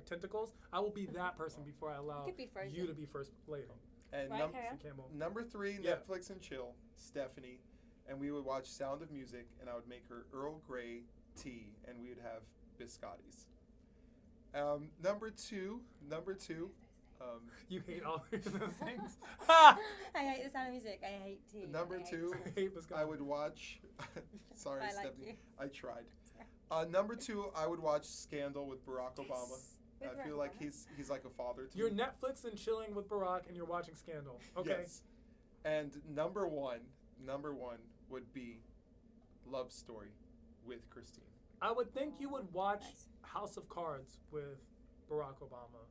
tentacles. I will be that person before I allow could be frozen. you to be first lady. And Right, carry on. Campbell. number 3, Yeah. Netflix and chill, Stephanie, and we would watch Sound of Music, and I would make her Earl Grey tea, and we would have biscottis. Number two, You hate all of those things. Ha! I hate the sound of music. I hate tea. Number I hate 2, I hate biscotti. I would watch. Sorry, I like Stephanie. you. I tried. Number 2, I would watch Scandal with Barack Obama. With I feel Barack like Obama? he's like a father to You're me. Netflix and chilling with Barack, and you're watching Scandal. Okay. Yes. And number one would be Love Story with Christine. I would think you would watch Nice. House of Cards with Barack Obama.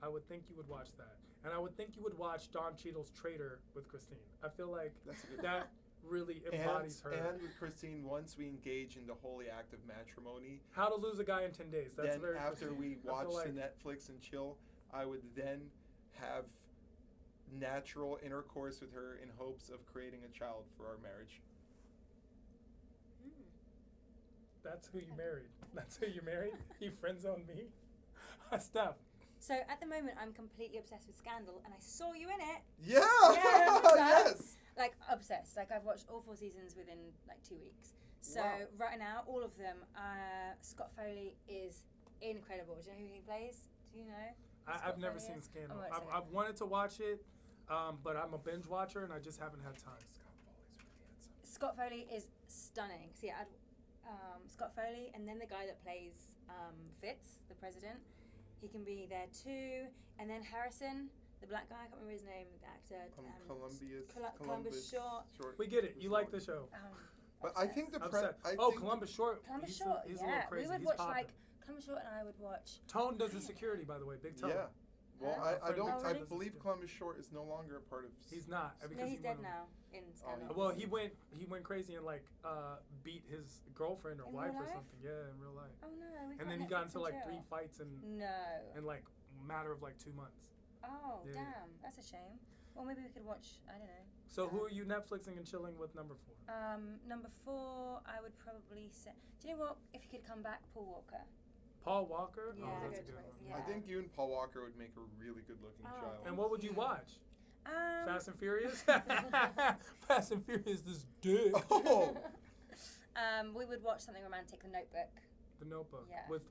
I would think you would watch that, and I would think you would watch Don Cheadle's Traitor with Christine. I feel like That's a good that really embodies her. And with Christine, once we engage in the holy act of matrimony, How to Lose a Guy in 10 Days. That's then very after Christine. we I watch feel like, the Netflix and chill, I would then have natural intercourse with her in hopes of creating a child for our marriage. that's who you married. That's who you married. You friend zoned me. Steph. So at the moment, I'm completely obsessed with Scandal, and I saw you in it. Yeah! Yeah, Yes! Like obsessed. Like I've watched all 4 seasons within like 2 weeks. So Wow. right now, all of them. Scott Foley is incredible. Do you know who he plays? Do you know? I've never Foley seen is? Scandal. Oh, right, so- I've wanted to watch it, but I'm a binge watcher, and I just haven't had time. Scott Foley is stunning. So yeah, Scott Foley, and then the guy that plays Fitz, the president, he can be there too. And then Harrison, the black guy, I can't remember his name, the actor. Columbus Short. We get it. You like the show. But I think the Upset. I Oh, think Columbus Short. Columbus he's Short, he's a yeah. little crazy. We would He's watch popping. like Columbus Short, and I would watch. Tone does the security, by the way. Big Tone. Yeah. Well, Huh? I don't. Oh, I really? believe Columbus Short is no longer a part of. He's not. Because No, he's he dead went- now in Scandal. Well, he went crazy and like beat his girlfriend or In wife real or life? something. Yeah, in real life. Oh no. We've And then he got into like 3 fights in No. like matter of like 2 months. Oh Yeah. damn, that's a shame. Well, maybe we could watch. I don't know. So who are you Netflixing and chilling with number 4? Number 4, I would probably say. Do you know what? If he could come back, Paul Walker. Paul Walker? Yeah. Oh, that's a Good good choice. one. Yeah. I think you and Paul Walker would make a really good-looking Oh, child. And what would you watch? Fast Um, and Furious? Fast and Furious, this dick. Oh. we would watch something romantic, The Notebook, The Notebook. Yeah. With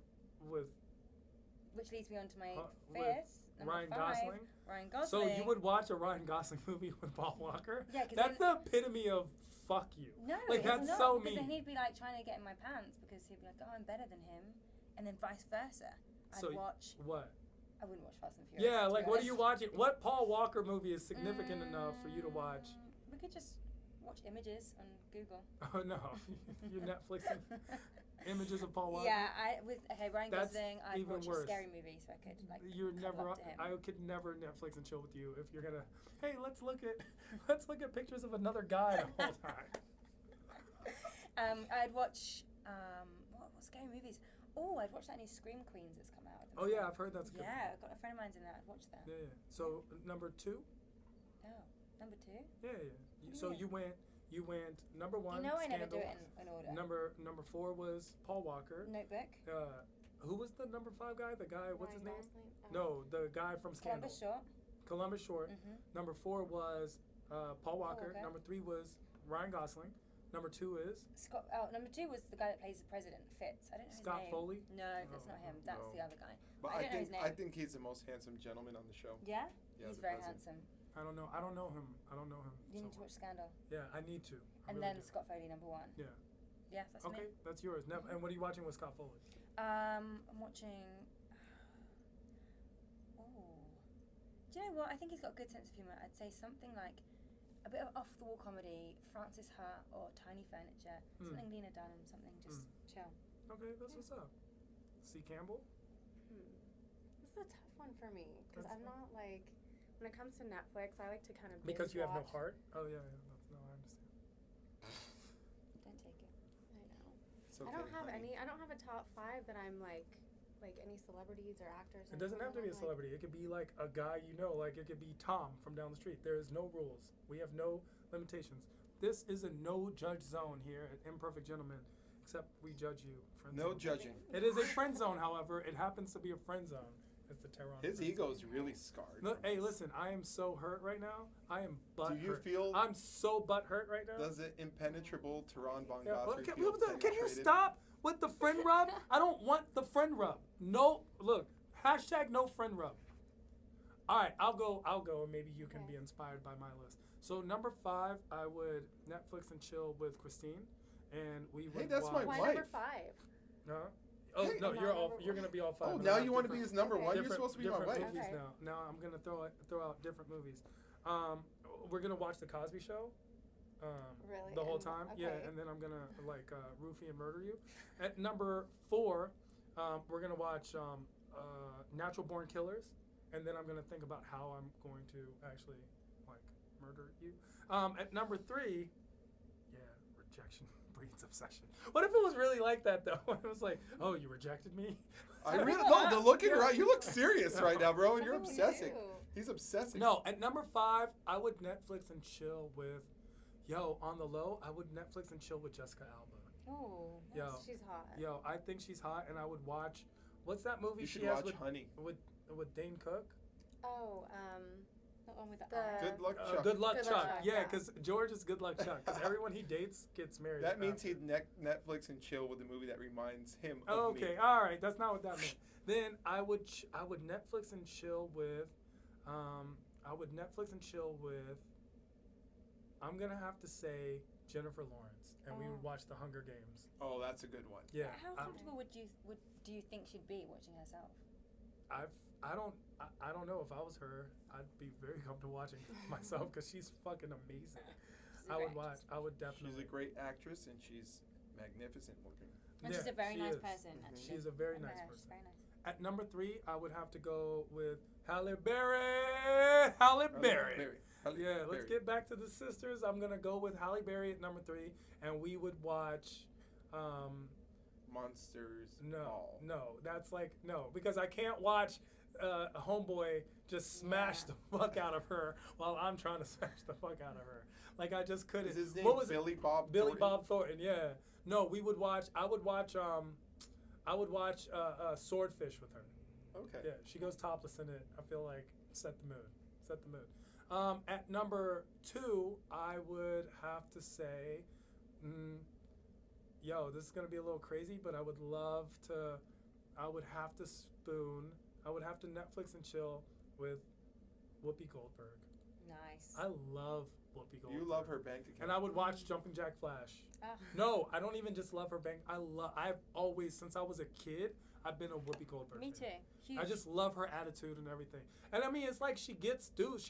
which leads me on to my with 5th. Number Ryan 5, Gosling. Ryan So Gosling. you would watch a Ryan Gosling movie with Paul Walker? Yeah, 'cause That's then- the epitome of fuck you. No, Like, it's that's not, so because mean. then he'd be like trying to get in my pants because he'd be like, "Oh, I'm better than him," and then vice versa. I'd So watch. What? I wouldn't watch Fast and Furious. Yeah, to like be what are you honest. watching? What Paul Walker movie is significant enough for you to watch? We could just watch images on Google. Oh no, you're Netflixing images of Paul Walker. Yeah, Ryan That's Gosling. I'd even watch worse. a scary movie so I could like. You're cuddle never. up to him. I could never Netflix and chill with you if you're gonna. Hey, let's look at pictures of another guy the whole time. I'd watch what scary movies? Oh, I'd watch that new Scream Queens that's come out. at the Oh yeah, moment. I've heard that's good. Yeah, I've got a friend of mine's in that. I'd watch that. Yeah, yeah. So number 2. Oh, number 2. Yeah, yeah. So Yeah. you went number 1. You know I never do Scandal. it in order. Number 4 was Paul Walker. Notebook. Who was the number 5 guy? The guy, what's his Ryan name? Gosling? Oh. No, the guy from Scandal. Columbus Short. Columbus Short. Mhm. Number 4 was Paul Walker. Walker. Number 3 was Ryan Gosling. Number 2 is Scott. Oh, number 2 was the guy that plays the president, Fitz. I don't know his Scott name. Foley? No, that's not him. That's No. the other guy. But I don't know his name. I think he's the most handsome gentleman on the show. Yeah. Yeah, He's the very president. handsome. I don't know. I don't know him. You need to so watch Scandal. yeah, I need to. I And really then do. Scott Foley, number 1. Yeah. Yeah, that's Okay, me. that's yours. And what are you watching with Scott Foley? I'm watching. Oh. Do you know what? I think he's got a good sense of humour. I'd say something like a bit of off-the-wall comedy, Francis Ha or Tiny Furniture, something Lena Dunham, something just chill. Okay, that's what's up. C. Campbell? This is a tough one for me because That's I'm fine. not like when it comes to Netflix, I like to kind of Because you have no binge-watch. heart? Oh, yeah, yeah. No, I understand. Don't take it. I know. It's I okay, don't have honey. any. I don't have a top 5 that I'm like any celebrities or actors. It doesn't have to be a celebrity. It could be like a guy you know. Like it could be Tom from down the street. There is no rules. We have no limitations. This is a no judge zone here at Imperfect Gentlemen, except we judge you. Friend No zone. judging. It is a friend zone, however. It happens to be a friend zone. It's the Tehran. His friend ego zone. is really scarred. Look, from hey, this. listen. I am so hurt right now. I am butt Do you hurt. feel? I'm so butt hurt right now. Does it impenetrable Tehran Von Yeah, well, Gottfried can, feel can you penetrated? stop with the friend rub? I don't want the friend rub. No, look. Hashtag no friend rub. All right, I'll go, and maybe you can Okay. be inspired by my list. So number 5, I would Netflix and chill with Christine, and we would that's my watch. Why wife. number 5? Huh? Oh Hey. no, Not you're all. number You're one. gonna be all 5. Oh, and now I have you want to be different- his number Okay. one? You're different- supposed to be my different wife. movies Okay. now. Now I'm gonna throw out different movies. We're gonna watch The Cosby Show. Really? The whole And- time. Yeah, okay. and then I'm gonna like roofie and murder you. At number 4, we're gonna watch Natural Born Killers, and then I'm gonna think about how I'm going to actually like murder you. At number 3, yeah, rejection breeds obsession. What if it was really like that though? It was like, oh, you rejected me. I really no. The look in your eye. You look serious right now, bro. And you're Something we obsessing. do. He's obsessing. No, at number 5, I would Netflix and chill with, on the low, I would Netflix and chill with Jessica Alba. Oh. Yo, She's hot. I think she's hot, and I would watch. What's that movie You she should has watch with Honey. with Dane Cook? Oh, Not one with the The- eye. Good luck, Chuck. Good Luck Good Chuck. Luck Chuck, Yeah, yeah. because George is Good Luck Chuck. Because everyone he dates gets married. That means after. he'd Netflix and chill with the movie that reminds him of Oh, me. okay, all right. That's not what that meant. Then I would Netflix and chill with, I'm gonna have to say Jennifer Lawrence, and we would Oh. watch The Hunger Games. Oh, that's a good one. Yeah. How I'm- comfortable do you think she'd be watching herself? I don't know if I was her, I'd be very comfortable watching myself because she's fucking amazing. She's a I great would watch. actress. I would definitely. She's a great actress and she's magnificent looking. And Yeah, she's a very she nice is. person. Mhm. Actually. She's a very I nice met her, person. She's very nice. At number 3, I would have to go with Halle Berry. Halle Berry. Yeah, let's get back to the sisters. I'm gonna go with Halle Berry at number 3, and we would watch. Monsters. No, Ball. no, that's like no, because I can't watch a homeboy just smash Yeah. the fuck out of her while I'm trying to smash the fuck out of her. Like I just couldn't. Is his name What was Billy it? Bob Billy Thornton? Bob Thornton. Yeah. No, we would watch. I would watch. Swordfish with her. Okay. Yeah, she goes topless in it. I feel like set the mood. Set the mood. At number 2, I would have to say, this is gonna be a little crazy, but I would love to. I would have to Netflix and chill with Whoopi Goldberg. Nice. I love Whoopi Goldberg. You love her bank account. And I would watch Jumping Jack Flash. Ah. No, I don't even just love her bank. I've always, since I was a kid, I've been a Whoopi Goldberg Me fan. too. Huge. I just love her attitude and everything. And I mean, it's like she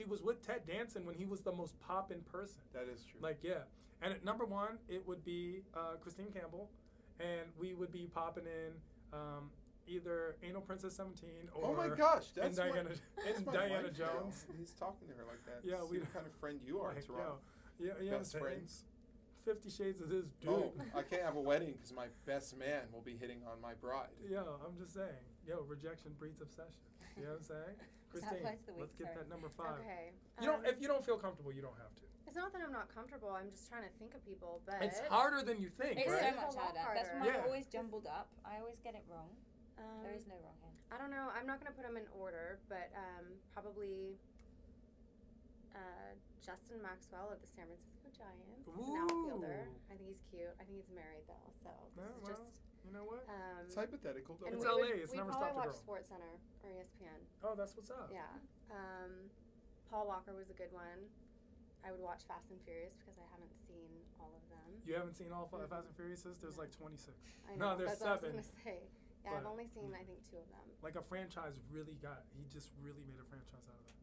was with Ted Danson when he was the most poppin' person. That is true. Like, yeah. And at number 1, it would be Christine Campbell. And we would be popping in either Anal Princess 17 or oh my gosh, that's Diana, that's and my Diana wife now. Jones. He's talking to her like that. Yeah, See we- what kind of friend you are, Like, Toronto. yeah, you know what I'm Best saying? friends. 50 Shades of this dude. Oh, I can't have a wedding because my best man will be hitting on my bride. Yo, I'm just saying. Yo, rejection breeds obsession. You know what I'm saying? That Christine, applies to the let's week, get sorry. that number 5. Okay. You don't. If you don't feel comfortable, you don't have to. It's not that I'm not comfortable. I'm just trying to think of people, but It's harder than you think, It's right? so much It's a lot harder. That's harder. why Yeah. I'm always jumbled up. I always get it wrong. There is no wrong here. I don't know. I'm not gonna put them in order, but probably Justin Maxwell of the San Francisco Giants. He's an outfielder. Ooh. I think he's cute. I think he's married though, so Yeah, this is well, just. you know what? It's hypothetical. Don't And It's we worry. LA, would, it's we never probably stopped a watch girl. Sports Center or ESPN. Oh, that's what's up. Yeah. Paul Walker was a good one. I would watch Fast and Furious because I haven't seen all of them. You haven't seen all Fast and Furious? There's like 26. I No, know. there's that's 7. what I was gonna say. Yeah, I've but- only seen I think 2 of them. Like a franchise he just really made a franchise out of that.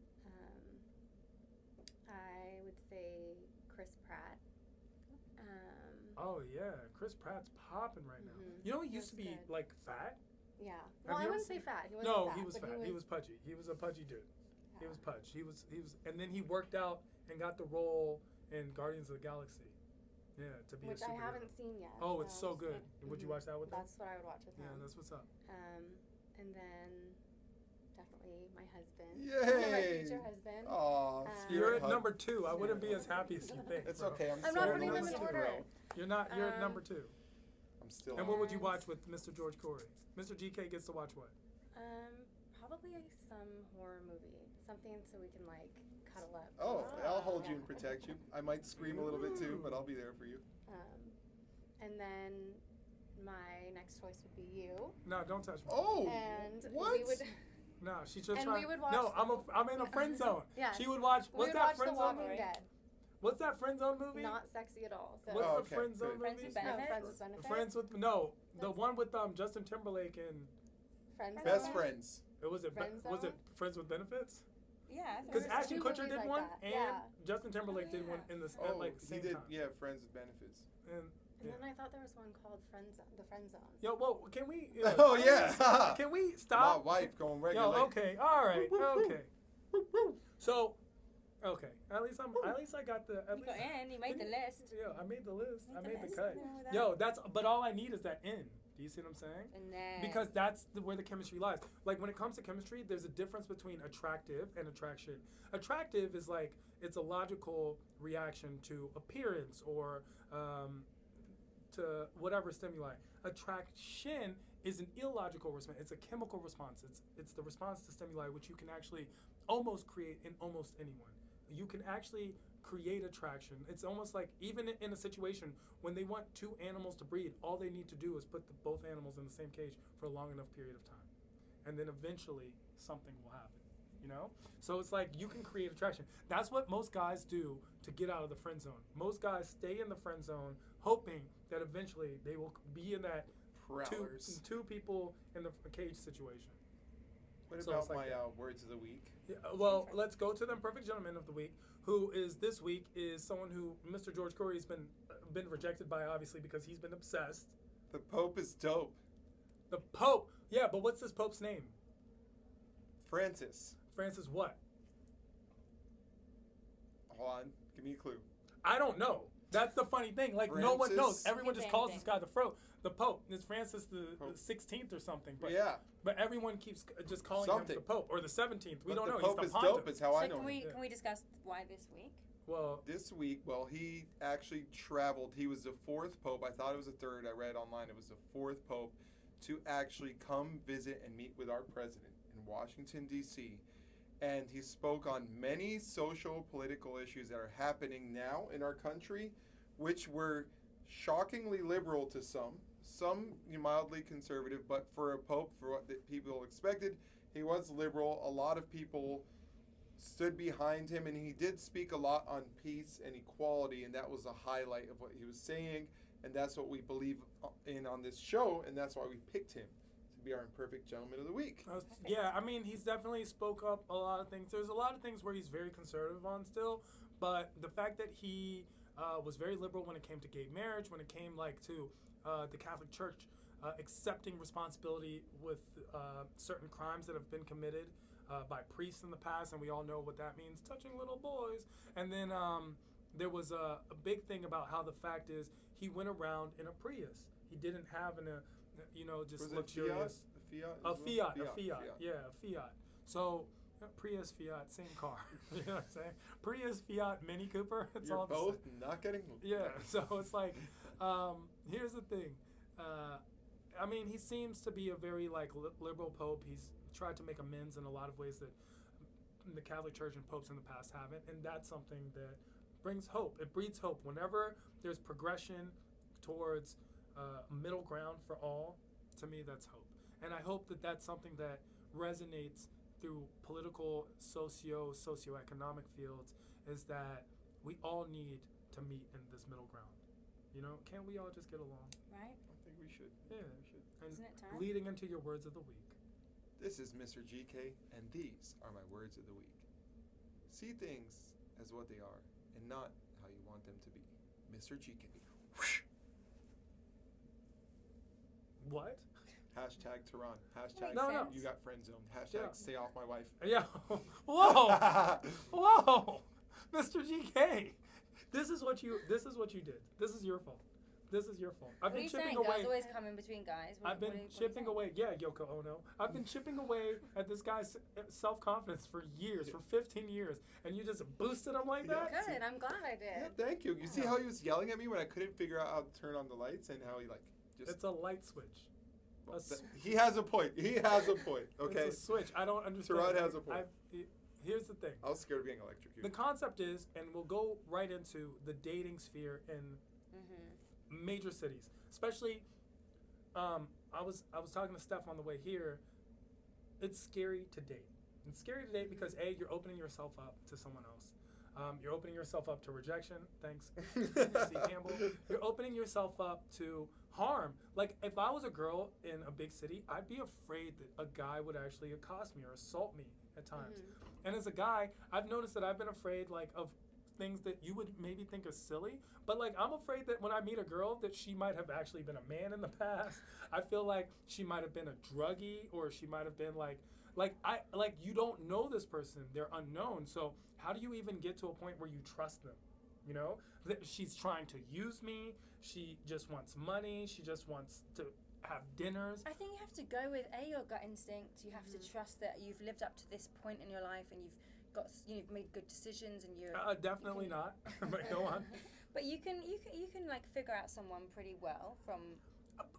I would say Chris Pratt. Oh yeah, Chris Pratt's popping right now. Mhm. You know he He used to was be good. like fat? Yeah. Have Well, I you ever wouldn't say seen- fat. He wasn't No, fat. he was but fat. He was pudgy. He was a pudgy dude. He yeah. was pudge. He was, and then he worked out and got the role in Guardians of the Galaxy. Yeah, to be Which a I superhero. haven't seen yet. Oh, it's so it's good. Would you Mhm. watch that with him? That's what I would watch with Yeah, him. that's what's up. And then definitely my husband. Yay! My future husband. Aw, You're spirit at hug. number 2. I wouldn't be as happy as you think. It's bro. okay. I'm I'm still not on putting the them list in to order. grow. You're at number 2. I'm still And on what it. would you watch with Mr. George Corey? Mr. GK gets to watch what? Probably some horror movie. Something so we can like cuddle up. Oh, I'll hold you Yeah. and protect you. I might scream a little bit too, but I'll be there for you. And then my next choice would be you. No, don't touch me. Oh, And what? we would No, she's just And trying. we would watch- No, I'm in a friend zone. Yes. She would watch. we What's would that watch friend The zone Walking movie? Dead. What's that friend zone movie? Not sexy at all. So What's Oh, the okay, friend zone good. Friends movie? with no, Benefits? Friends with Benefits. Friends with no, the That's- one with Justin Timberlake and Friends with Best Benefits? friends. was it Friend was it Zone? Friends with Benefits? Yeah. Because There's Ashton 2 Kutcher movies did like one that. and Yeah. Justin Timberlake Oh, did one yeah. in this Oh, at like he same did. time. Yeah, friends with benefits. And And then I thought there was one called the Friend Zone. Yo, whoa, can we? Oh, yeah. Can we stop? My wife going regular. Yo, okay, all right, Woo, woo, woo. okay. So, okay, at least I got the. At You least, got in. You made the list. Yo, I made the list. I made the list. cut. Nothing wrong with that. Yo, but all I need is that in. Do you see what I'm saying? And then. Because that's where the chemistry lies. Like when it comes to chemistry, there's a difference between attractive and attraction. Attractive is like it's a logical reaction to appearance or to whatever stimuli. Attraction is an illogical response. It's a chemical response. It's the response to stimuli which you can actually almost create in almost anyone. You can actually create attraction. It's almost like even in a situation when they want two animals to breed, all they need to do is put both animals in the same cage for a long enough period of time. And then eventually something will happen, you know? So it's like you can create attraction. That's what most guys do to get out of the friend zone. Most guys stay in the friend zone hoping that eventually they will be in that two people in the cage situation. What So about it's like my that. words of the week? Yeah, well, let's go to the Imperfect Gentleman of the Week, who is this week is someone who Mr. George Corey's been rejected by, obviously, because he's been obsessed. The Pope is dope. The Pope. Yeah, but what's this Pope's name? Francis. Francis what? Hold on. Give me a clue. I don't know. That's the funny thing. Like, no one knows. Francis? Everyone just Same calls thing. this guy the Pope. It's Francis the Pope. 16th or something. But Yeah. but everyone keeps just calling Something. him the Pope or the 17th. We But don't the know. Pope He's is the pontiff. dope. Is how I So know can him. we can we discuss why this week? Well, This week, well, he actually traveled. He was the fourth Pope. I thought it was the third. I read online it was the fourth Pope to actually come visit and meet with our president in Washington, D.C. And he spoke on many social, political issues that are happening now in our country, which were shockingly liberal to some mildly conservative, but for a Pope, for what the people expected, he was liberal. A lot of people stood behind him, and he did speak a lot on peace and equality, and that was a highlight of what he was saying, and that's what we believe in on this show, and that's why we picked him to be our Imperfect Gentleman of the Week. yeah, I mean, he's definitely spoke up a lot of things. There's a lot of things where he's very conservative on still, but the fact that he was very liberal when it came to gay marriage, when it came like to the Catholic Church accepting responsibility with certain crimes that have been committed by priests in the past, and we all know what that means, touching little boys. And then there was a big thing about how the fact is he went around in a Prius. He didn't have just Was it luxurious. A Fiat? A Fiat. Yeah, a Fiat. So Prius, Fiat, same car. You know what I'm saying? Prius, Fiat, Mini Cooper. It's You're all the both same. not getting. Yeah. So it's like, here's the thing. I mean, he seems to be a very liberal pope. He's tried to make amends in a lot of ways that the Catholic Church and popes in the past haven't, and that's something that brings hope. It breeds hope. Whenever there's progression towards middle ground for all, to me, that's hope. And I hope that that's something that resonates through political, socioeconomic fields, is that we all need to meet in this middle ground. You know, can't we all just get along? Right? I think we should. Yeah. We should. And Isn't it time? leading into your words of the week. This is Mr. GK, and these are my words of the week. See things as what they are, and not how you want them to be. Mr. GK. What? Hashtag Tehran. Hashtag No. you got friend zoned. Hashtag Yeah. stay off my wife. Yeah. Whoa. Whoa. Mr. GK. This is what you did. This is your fault. This is your fault. I've What are been you chipping saying? away. Girls always come in between guys. I've been chipping away. Yeah, Yoko Ono. I've been chipping away at this guy's self-confidence for years, for 15 years, and you just boosted him like that? Good. I'm glad I Yeah, did. thank you. You see how he was yelling at me when I couldn't figure out how to turn on the lights, and how he just. It's a light switch. Well, a s- he has a point. He has a point. Okay. It's a switch. I don't understand. Tarad has a point. Here's the thing. I was scared of being electrocuted. The concept is, and we'll go right into the dating sphere in major cities, especially. I was talking to Steph on the way here. It's scary to date. It's scary to date because you're opening yourself up to someone else. You're opening yourself up to rejection. Thanks, C. Campbell. You're opening yourself up to harm. Like, if I was a girl in a big city, I'd be afraid that a guy would actually accost me or assault me at times. And as a guy, I've noticed that I've been afraid, of things that you would maybe think are silly. But like, I'm afraid that when I meet a girl, that she might have actually been a man in the past. I feel like she might have been a druggie, or she might have been like you don't know this person. They're unknown. So how do you even get to a point where you trust them? You know, that she's trying to use me. She just wants money. She just wants to have dinners. I think you have to go with your gut instinct. You have to trust that you've lived up to this point in your life and you've made good decisions and you're Definitely not. But go on. But you can like figure out someone pretty well from.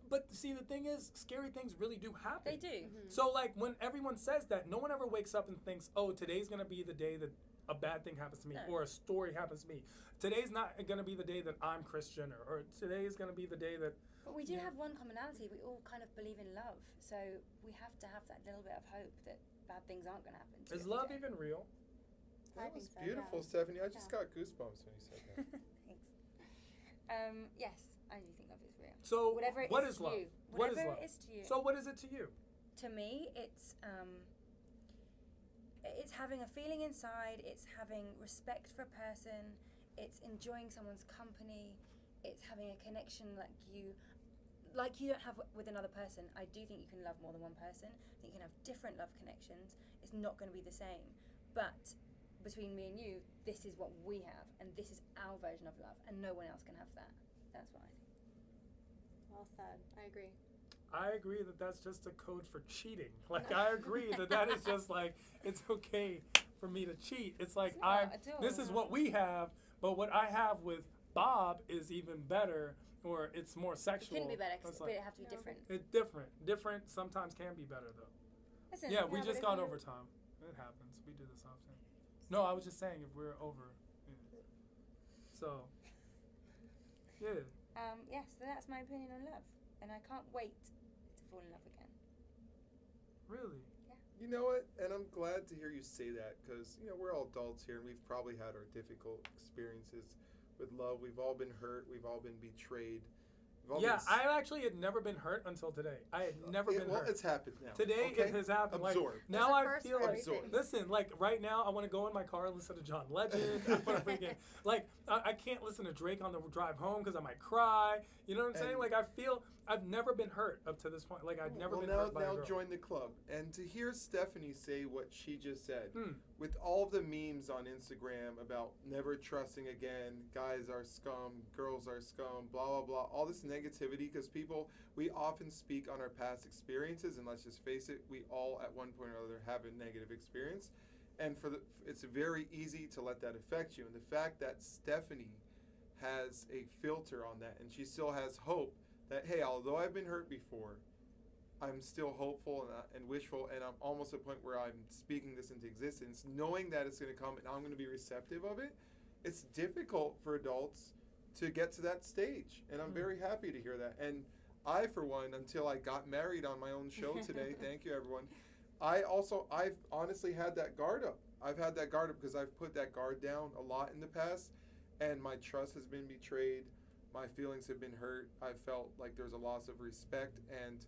But see, the thing is, scary things really do happen. They do. So like when everyone says that, no one ever wakes up and thinks, oh, today's gonna be the day that a bad thing happens to me, No. or a story happens to me. Today's not gonna be the day that I'm Christian, or today is gonna be the day that. But we do have one commonality. We all kind of believe in love, so we have to have that little bit of hope that bad things aren't going to happen to Is us love today. even real? That I was think so, beautiful, yeah. Stephanie. I just Yeah. got goosebumps when you said that. Thanks. Yes, I do think love is real. So Whatever it what is is to love? you. What is Whatever love? it is to you. So what is it to you? To me, it's having a feeling inside. It's having respect for a person. It's enjoying someone's company. It's having a connection like you don't have with another person. I do think you can love more than one person. I think you can have different love connections. It's not going to be the same. But between me and you, this is what we have, and this is our version of love, and no one else can have that. That's what I think. Well said. I agree. I agree that that's just a code for cheating. Like, I agree that is just like, it's okay for me to cheat. It's like, It's not at all. this is what we have, but what I have with Bob is even better, or it's more It sexual. couldn't be better, 'cause It's it like, have to be No. different. it's different. Different sometimes can be better, though. Listen, Yeah, we but just if gone you- overtime. It happens. We do this often. No, I was just saying if we're over. Yeah. So, yeah. Yes, so that's my opinion on love, and I can't wait to fall in love again. Really? You know what? And I'm glad to hear you say that because, we're all adults here and we've probably had our difficult experiences with love. We've all been hurt. We've all been betrayed. We've all Yeah, been I actually had never been hurt until today. I had never been well, hurt. it's happened now. Today okay? it has happened. Absorb. Like, now There's a I first feel for like, everything. listen, like right now I want to go in my car and listen to John Legend. I want to freaking, like, I can't listen to Drake on the drive home because I might cry. You know what I'm saying? And- Like, I've never been hurt up to this point. Like, I've never been now, hurt by a now girl. join the club. And to hear Stephanie say what she just said, Hmm. with all the memes on Instagram about never trusting again, guys are scum, girls are scum, blah, blah, blah, all this negativity, because we often speak on our past experiences, and let's just face it, we all at one point or other have a negative experience. And it's very easy to let that affect you. And the fact that Stephanie has a filter on that, and she still has hope that, hey, although I've been hurt before, I'm still hopeful and wishful, and I'm almost at a point where I'm speaking this into existence, knowing that it's going to come and I'm going to be receptive of it. It's difficult for adults to get to that stage, and I'm very happy to hear that. And I, for one, until I got married on my own show today, thank you, everyone, I've honestly had that guard up. I've had that guard up because I've put that guard down a lot in the past, and my trust has been betrayed. My feelings have been hurt. I've felt like there's a loss of respect, and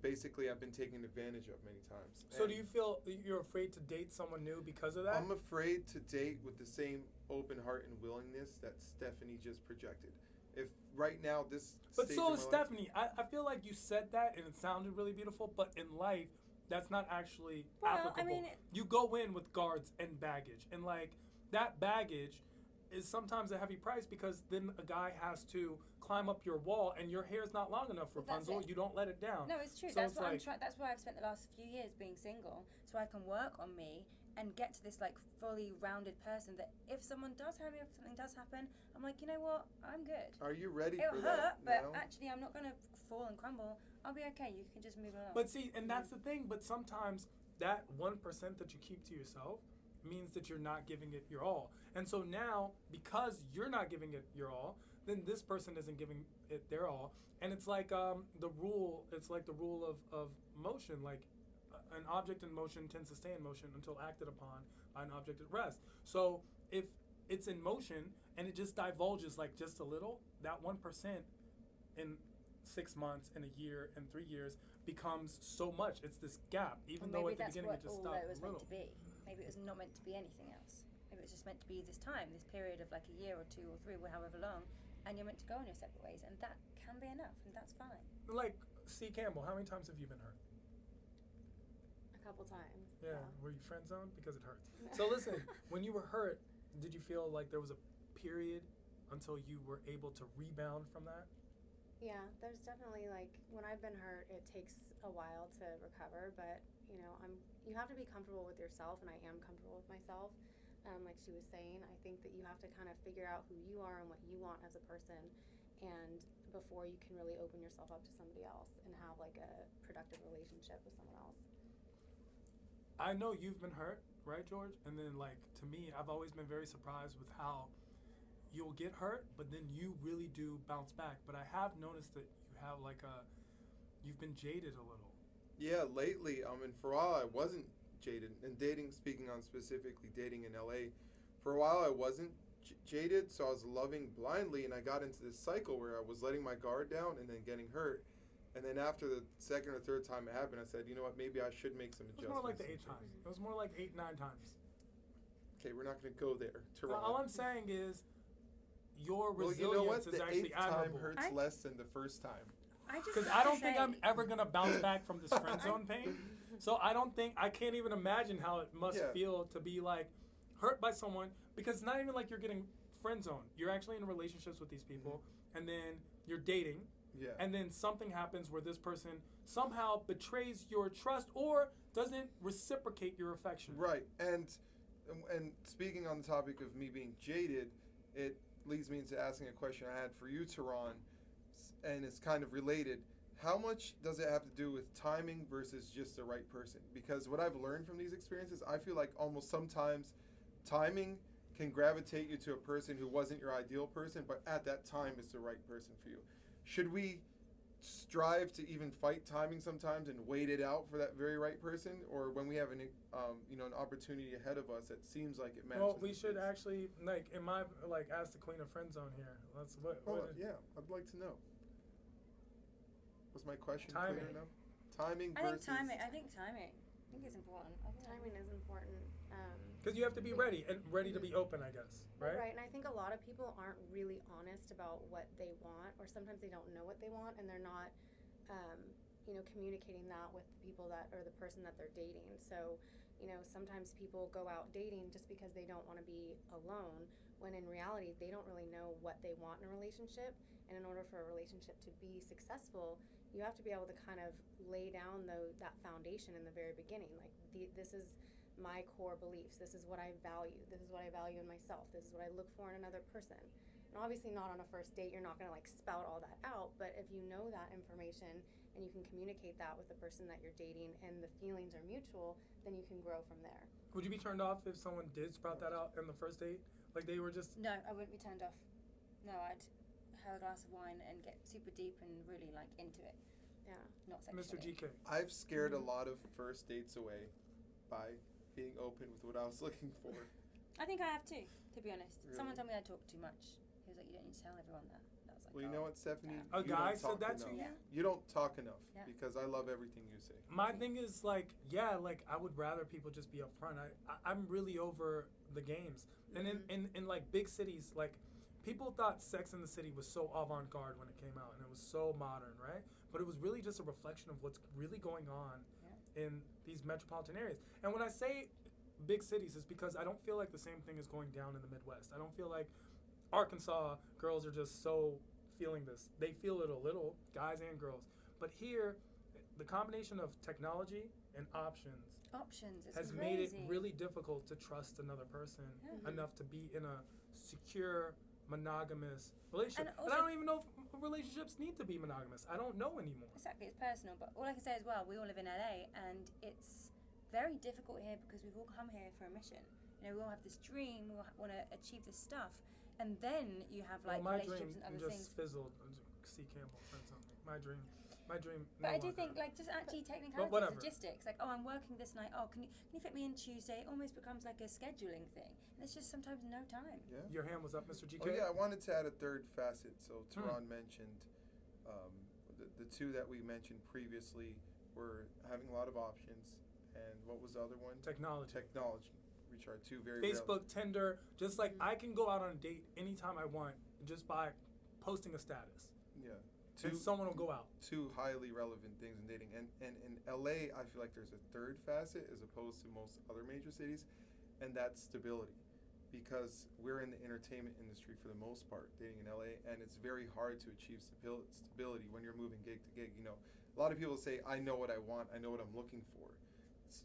basically I've been taken advantage of many times. So And do you feel that you're afraid to date someone new because of that? I'm afraid to date with the same open heart and willingness that Stephanie just projected. If right now this But stage so of is my life- Stephanie. I feel like you said that and it sounded really beautiful, but in life, that's not actually Well, I applicable. mean, You go in with guards and baggage, and like that baggage is sometimes a heavy price because then a guy has to climb up your wall, and your hair's not long enough, Well, that's Rapunzel. it. You don't let it down. No, it's true. So That's it's what I'm like- trying. That's why I've spent the last few years being single, so I can work on me and get to this like fully rounded person. That if someone does hurt me, if something does happen, I'm like, you know what, I'm good. Are you ready It'll for hurt, that but now? actually, I'm not gonna fall and crumble. I'll be okay. You can just move along. But see, and that's the thing. But sometimes that 1% that you keep to yourself means that you're not giving it your all. And so now, because you're not giving it your all, then this person isn't giving it their all. And it's like the rule. It's like the rule of motion. Like an object in motion tends to stay in motion until acted upon by an object at rest. So if it's in motion and it just divulges like just a little, that 1% in 6 months, in a year, in 3 years becomes so much. It's this gap, even Or though maybe at the that's beginning what it just all stopped that it was a meant little. to be. Maybe it was not meant to be anything else. maybe it's just meant to be this time, this period of like a year or 2 or 3 or however long, and you're meant to go on your separate ways, and that can be enough, and that's fine. Like, C. Campbell, how many times have you been hurt? A couple times. Yeah. Were you friend zoned? Because it hurts. So listen, when you were hurt, did you feel like there was a period until you were able to rebound from that? Yeah, there's definitely, like, when I've been hurt, it takes a while to recover, but, you know, you have to be comfortable with yourself, and I am comfortable with myself. Like she was saying, I think that you have to kind of figure out who you are and what you want as a person, and before you can really open yourself up to somebody else and have, like, a productive relationship with someone else. I know you've been hurt, right, George? And then, like, to me, I've always been very surprised with how you'll get hurt, but then you really do bounce back. But I have noticed that you have, like, you've been jaded a little. Yeah, lately, and for a while I wasn't jaded. And dating, speaking on specifically dating in LA, for a while I wasn't jaded, so I was loving blindly, and I got into this cycle where I was letting my guard down and then getting hurt. And then after the second or third time it happened, I said, you know what, maybe I should make some It was adjustments. more like the 8 times. It was more like 8, 9 times. Okay, we're not going to go there. Toronto. All I'm saying is your well, resilience you know what? is The actually 8th time admirable. hurts less than the first time. Because I don't think I'm ever going to bounce back from this friend zone pain. So I can't even imagine how it must feel to be like hurt by someone, because it's not even like you're getting friend zoned. You're actually in relationships with these people, and then you're dating, and then something happens where this person somehow betrays your trust or doesn't reciprocate your affection. Right, and speaking on the topic of me being jaded, it leads me into asking a question I had for you, Teron, and it's kind of related. How much does it have to do with timing versus just the right person? Because what I've learned from these experiences, I feel like almost sometimes timing can gravitate you to a person who wasn't your ideal person, but at that time is the right person for you. Should we strive to even fight timing sometimes and wait it out for that very right person, or when we have an opportunity ahead of us that seems like it matches? Well, we should actually ask the queen of friend zone here. Yeah, I'd like to know. Was my question Timing. clear enough? Timing I versus... think timing. I think it's important. Timing is important. Because you have to be ready to be open, I guess, right? Right, and I think a lot of people aren't really honest about what they want, or sometimes they don't know what they want, and they're not, communicating that with the people that, or the person that they're dating. So, sometimes people go out dating just because they don't want to be alone, when in reality, they don't really know what they want in a relationship. And in order for a relationship to be successful, you have to be able to kind of lay down that foundation in the very beginning. Like, this is my core beliefs. This is what I value. This is what I value in myself. This is what I look for in another person. And obviously not on a first date, you're not going to spout all that out, but if you know that information and you can communicate that with the person that you're dating and the feelings are mutual, then you can grow from there. Would you be turned off if someone did sprout that out in the first date? Like they were just... No, I wouldn't be turned off. No, I'd have a glass of wine and get super deep and really into it. Yeah. Not sexually. Mr. GK. I've scared a lot of first dates away by being open with what I was looking for. I think I have too, to be honest. Really? Someone told me I talk too much. He was like, you don't need to tell everyone that. And I was like, Well, you know what, Stephanie? A You guy don't talk said that to enough. you? You don't talk enough because I love everything you say. My thing is I would rather people just be upfront. I'm really over the games. And in like big cities, like people thought Sex and the City was so avant-garde when it came out, and it was so modern, right? But it was really just a reflection of what's really going on in these metropolitan areas. And when I say big cities, it's because I don't feel like the same thing is going down in the Midwest. I don't feel like Arkansas girls are just so feeling this. They feel it a little, guys and girls. But here, the combination of technology and options has made it really difficult to trust another person enough to be in a secure, monogamous relationship. And I don't even know if relationships need to be monogamous. I don't know anymore. Exactly, it's personal. But all I can say as well, we all live in LA, and it's very difficult here because we've all come here for a mission. We all have this dream, we all want to achieve this stuff, and then you have relationships and other things. My dream just fizzled. C. Campbell said something. My dream. But I do think just actually technicalities, logistics. Like, I'm working this night. Can you fit me in Tuesday? It almost becomes like a scheduling thing. And there's just sometimes no time. Yeah. Your hand was up, Mr. GK. Oh yeah, I wanted to add a third facet. So Teron mentioned the two that we mentioned previously were having a lot of options, and what was the other one? Technology. which are two very Facebook, Tinder, just like Mhm. I can go out on a date anytime I want just by posting a status. yeah, And someone will go out. two highly relevant things in dating. And in LA, I feel like there's a third facet as opposed to most other major cities, and that's stability. Because we're in the entertainment industry for the most part, dating in LA, and it's very hard to achieve stability when you're moving gig to gig. You know, a lot of people say, I know what I want, I know what I'm looking for.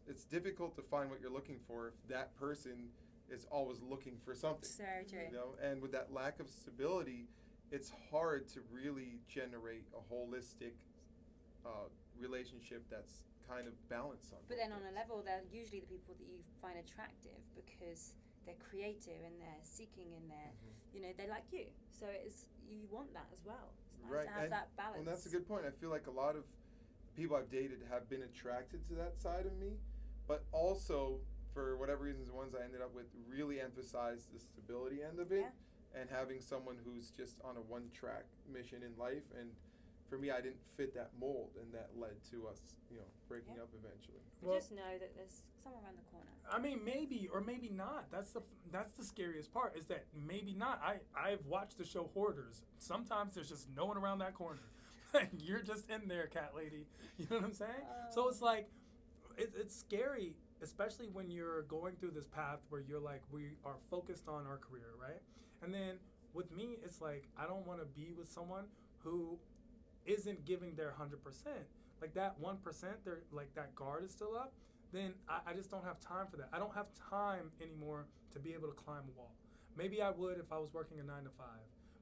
It's difficult to find what you're looking for if that person is always looking for something. It's very true. You know, and with that lack of stability, it's hard to really generate a holistic relationship that's kind of balanced on. But both then on a ends. level, they're usually the people that you find attractive because they're creative and they're seeking and they're, Mhm. you know, they like you. So it's you want that as well. It's nice Right, to have and- that balance. Well, that's a good point. I feel like a lot of people I've dated have been attracted to that side of me, but also, for whatever reasons, the ones I ended up with really emphasized the stability end of it, Yeah. and having someone who's just on a one-track mission in life. And for me, I didn't fit that mold, and that led to us, breaking Yeah. up eventually. But Well- just know that there's someone around the corner. I mean, maybe or maybe not. That's the scariest part is that maybe not. I've watched the show Hoarders. Sometimes there's just no one around that corner. You're just in there, cat lady. You know what I'm saying? So it's like, it's scary, especially when you're going through this path where you're like, we are focused on our career, right? And then with me, it's like, I don't want to be with someone who isn't giving their 100%. Like that 1%, they're like that guard is still up. Then I just don't have time for that. I don't have time anymore to be able to climb a wall. Maybe I would if I was working a 9 to 5,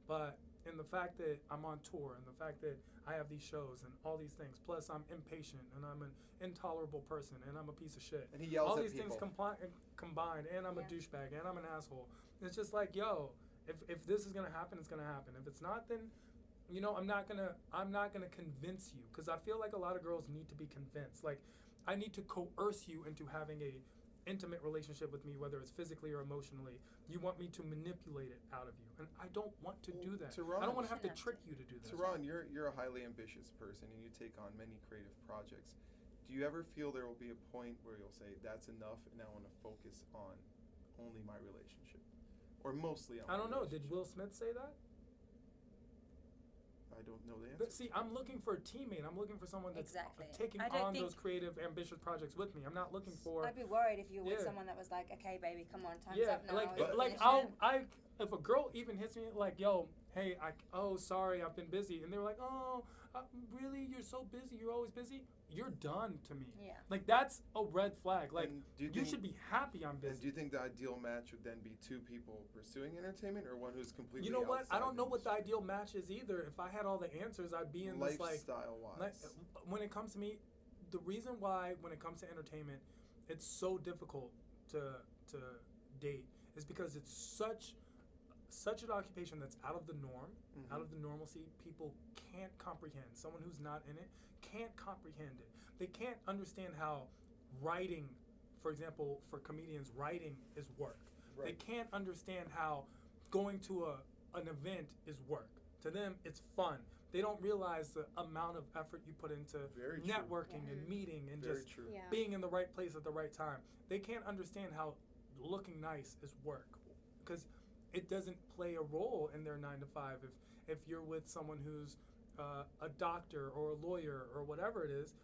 but in the fact that I'm on tour and the fact that I have these shows and all these things, plus I'm impatient and I'm an intolerable person and I'm a piece of shit. And he yells all at these people. things combined, and I'm a Yeah. douchebag and I'm an asshole. It's just like, yo, if this is gonna happen, it's gonna happen. If it's not, then I'm not gonna convince you, because I feel like a lot of girls need to be convinced. Like, I need to coerce you into having a intimate relationship with me, whether it's physically or emotionally. You want me to manipulate it out of you, and I don't want to do that. Tehran- I don't want to have to Shouldn't have trick to. you to do that. Tehran, you're a highly ambitious person, and you take on many creative projects. Do you ever feel there will be a point where you'll say, that's enough, and I want to focus on only my relationship? Or mostly on I my don't know. Did relationship? Will Smith say that? I don't know the answer. But see, I'm looking for a teammate. I'm looking for someone that's Exactly. taking I don't on think- those creative, ambitious projects with me. I'm not looking for. I'd be worried if you were with Yeah. someone that was like, okay, baby, come on, time's Yeah, up now. like you're like finishing." if a girl even hits me like, yo, hey, sorry, I've been busy, and they're like, oh, really, you're so busy, you're always busy, you're done to me. Yeah. Like, that's a red flag. Like, And do you you think- should be happy I'm And busy. do you think the ideal match would then be two people pursuing entertainment, or one who's completely You know what? I outside don't know what the industry? ideal match is either. If I had all the answers, I'd be in this like Lifestyle-wise. when it comes to me, the reason why when it comes to entertainment, it's so difficult to date is because it's such an occupation that's out of the norm, Mhm. out of the normalcy. People can't comprehend. Someone who's not in it can't comprehend it. They can't understand how writing, for example, for comedians, writing is work. They Right. can't understand how going to an event is work. To them, it's fun. They don't realize the amount of effort you put into Very true. networking Yeah. and meeting and Very just true. Yeah. being in the right place at the right time. They can't understand how looking nice is work, because it doesn't play a role in their 9 to 5. If you're with someone who's a doctor or a lawyer or whatever it is,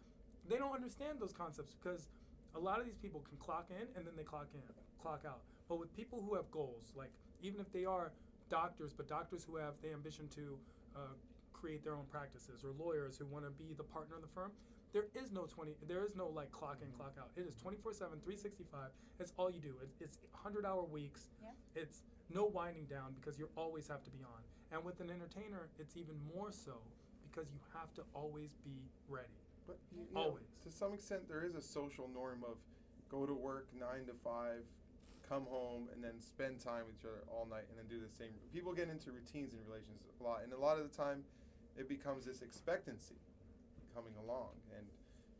they don't understand those concepts, because a lot of these people can clock in and then they clock out. But with people who have goals, like even if they are doctors, but doctors who have the ambition to create their own practices, or lawyers who want to be the partner of the firm, there is no like clock in, clock out. It is 24/7, 365. It's all you do. It's 100-hour weeks. Yeah. It's no winding down, because you always have to be on. And with an entertainer, it's even more so, because you have to always be ready. But Always. to some extent, there is a social norm of go to work 9 to 5, come home, and then spend time with each other all night, and then do the same. People get into routines in relations a lot, and a lot of the time, it becomes this expectancy coming along, and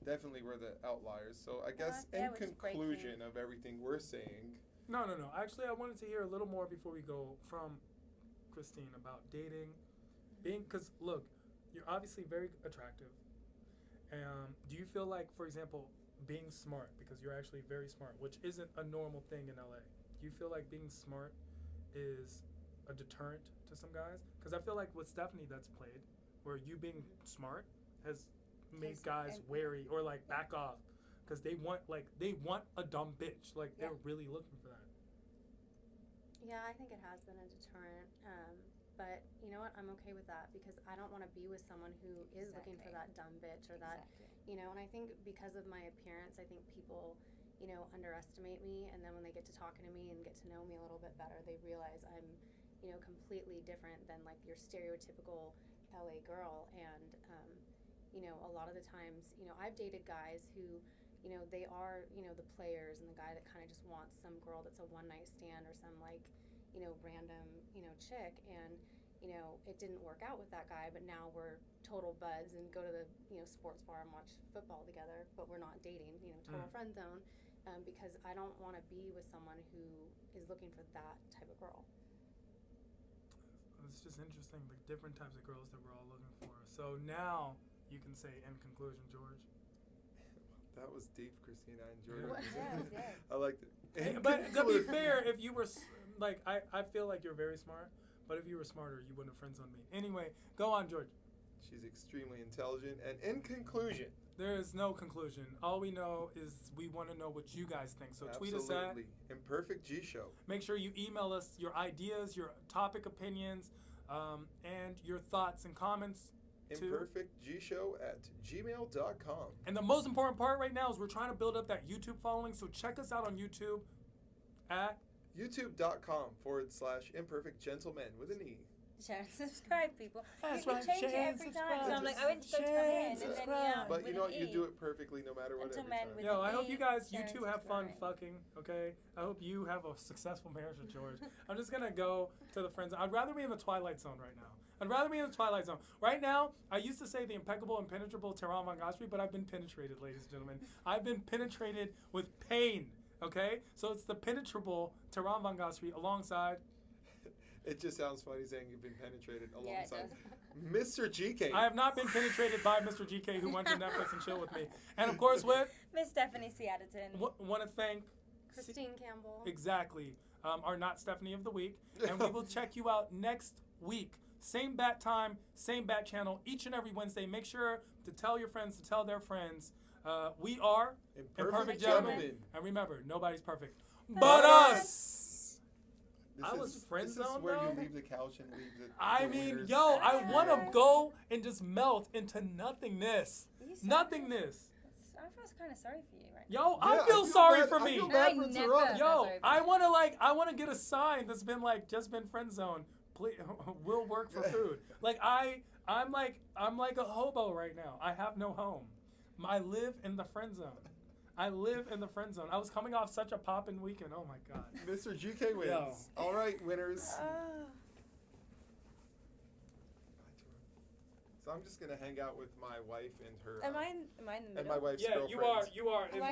definitely we're the outliers. So I guess yeah, in we're just breaking- conclusion of everything we're saying, No. Actually, I wanted to hear a little more before we go from Christine about dating, because look, you're obviously very attractive. Do you feel like, for example, being smart, because you're actually very smart, which isn't a normal thing in LA. Do you feel like being smart is a deterrent to some guys? Because I feel like with Stephanie, that's played, where you being smart has made guys wary or like back off, because they want a dumb bitch. Like they're really looking for that. Yeah, I think it has been a deterrent. But you know what? I'm okay with that because I don't want to be with someone who is looking for that dumb bitch or that, you know, and I think because of my appearance, I think people, you know, underestimate me. And then when they get to talking to me and get to know me a little bit better, they realize I'm, you know, completely different than like your stereotypical LA girl. And, you know, a lot of the times, you know, I've dated guys who, you know, they are, you know, the players and the guy that kind of just wants some girl that's a one night stand or some like, you know, random, you know, chick. And, you know, it didn't work out with that guy, but now we're total buds and go to the, you know, sports bar and watch football together, but we're not dating, you know, total friend zone, because I don't want to be with someone who is looking for that type of girl. It's just interesting, the different types of girls that we're all looking for. So now you can say in conclusion, George. That was deep, Christina. I enjoyed Yeah. it. Yeah, it was good. I liked it. But to be fair, if you were like, I feel like you're very smart, but if you were smarter, you wouldn't have friends on me. Anyway, go on, George. She's extremely intelligent. And in conclusion, There is no conclusion. All we know is we want to know what you guys think. So tweet us at. Imperfect G Show. Make sure you email us your ideas, your topic opinions, and your thoughts and comments. ImperfectGshow@gmail.com. And the most important part right now is we're trying to build up that YouTube following. So check us out on YouTube at YouTube.com/imperfectgentlemen with an E. Share and subscribe, people. That's you right, can change it share and every time. subscribe. So I'm like, I went to go Share come and in and then subscribe. But with you know an what? You E. do it perfectly no matter what Until every men time. with Yo, I an hope E, you guys, share you and two have fun subscribe. fucking, okay? I hope you have a successful marriage with George. I'm just gonna go to the friends. I'd rather be in the Twilight Zone right now. I'd rather be in the Twilight Zone. Right now, I used to say the impeccable, impenetrable Tehran Van Gosri, but I've been penetrated, ladies and gentlemen. I've been penetrated with pain, okay? So it's the penetrable Tehran Van Gosri alongside... It just sounds funny saying you've been penetrated Yeah, it alongside does. Mr. GK. I have not been penetrated by Mr. GK, who went to Netflix and chill with me. And of course, with... Miss Stephanie Seatterton. Want to thank... Christine Campbell. Exactly. Our Not Stephanie of the Week. And we will check you out next week. Same bat time, same bat channel, each and every Wednesday. Make sure to tell your friends to tell their friends. We are Imperfect Gentlemen. And remember, nobody's perfect. But us! I was friend This zoned, is where though? you leave the couch and leave the I the mean, wieners. yo, I want to go and just melt into nothingness. You sound- Nothingness. I feel kind of sorry for you right Yo, Yeah, I feel sorry bad- for I me. feel now. bad I for never Tehran. felt Yo, sorry for I you. want to get a sign that's been like just been friend zone. Please, will work for food. Like I'm like a hobo right now. I have no home. I live in the friend zone. I live in the friend zone. I was coming off such a poppin' weekend. Oh my god. Mr. GK wins. Yo. All right, winners. So I'm just gonna hang out with my wife and her. Am I in the and middle? my wife's Yeah, girlfriend. you are. Am I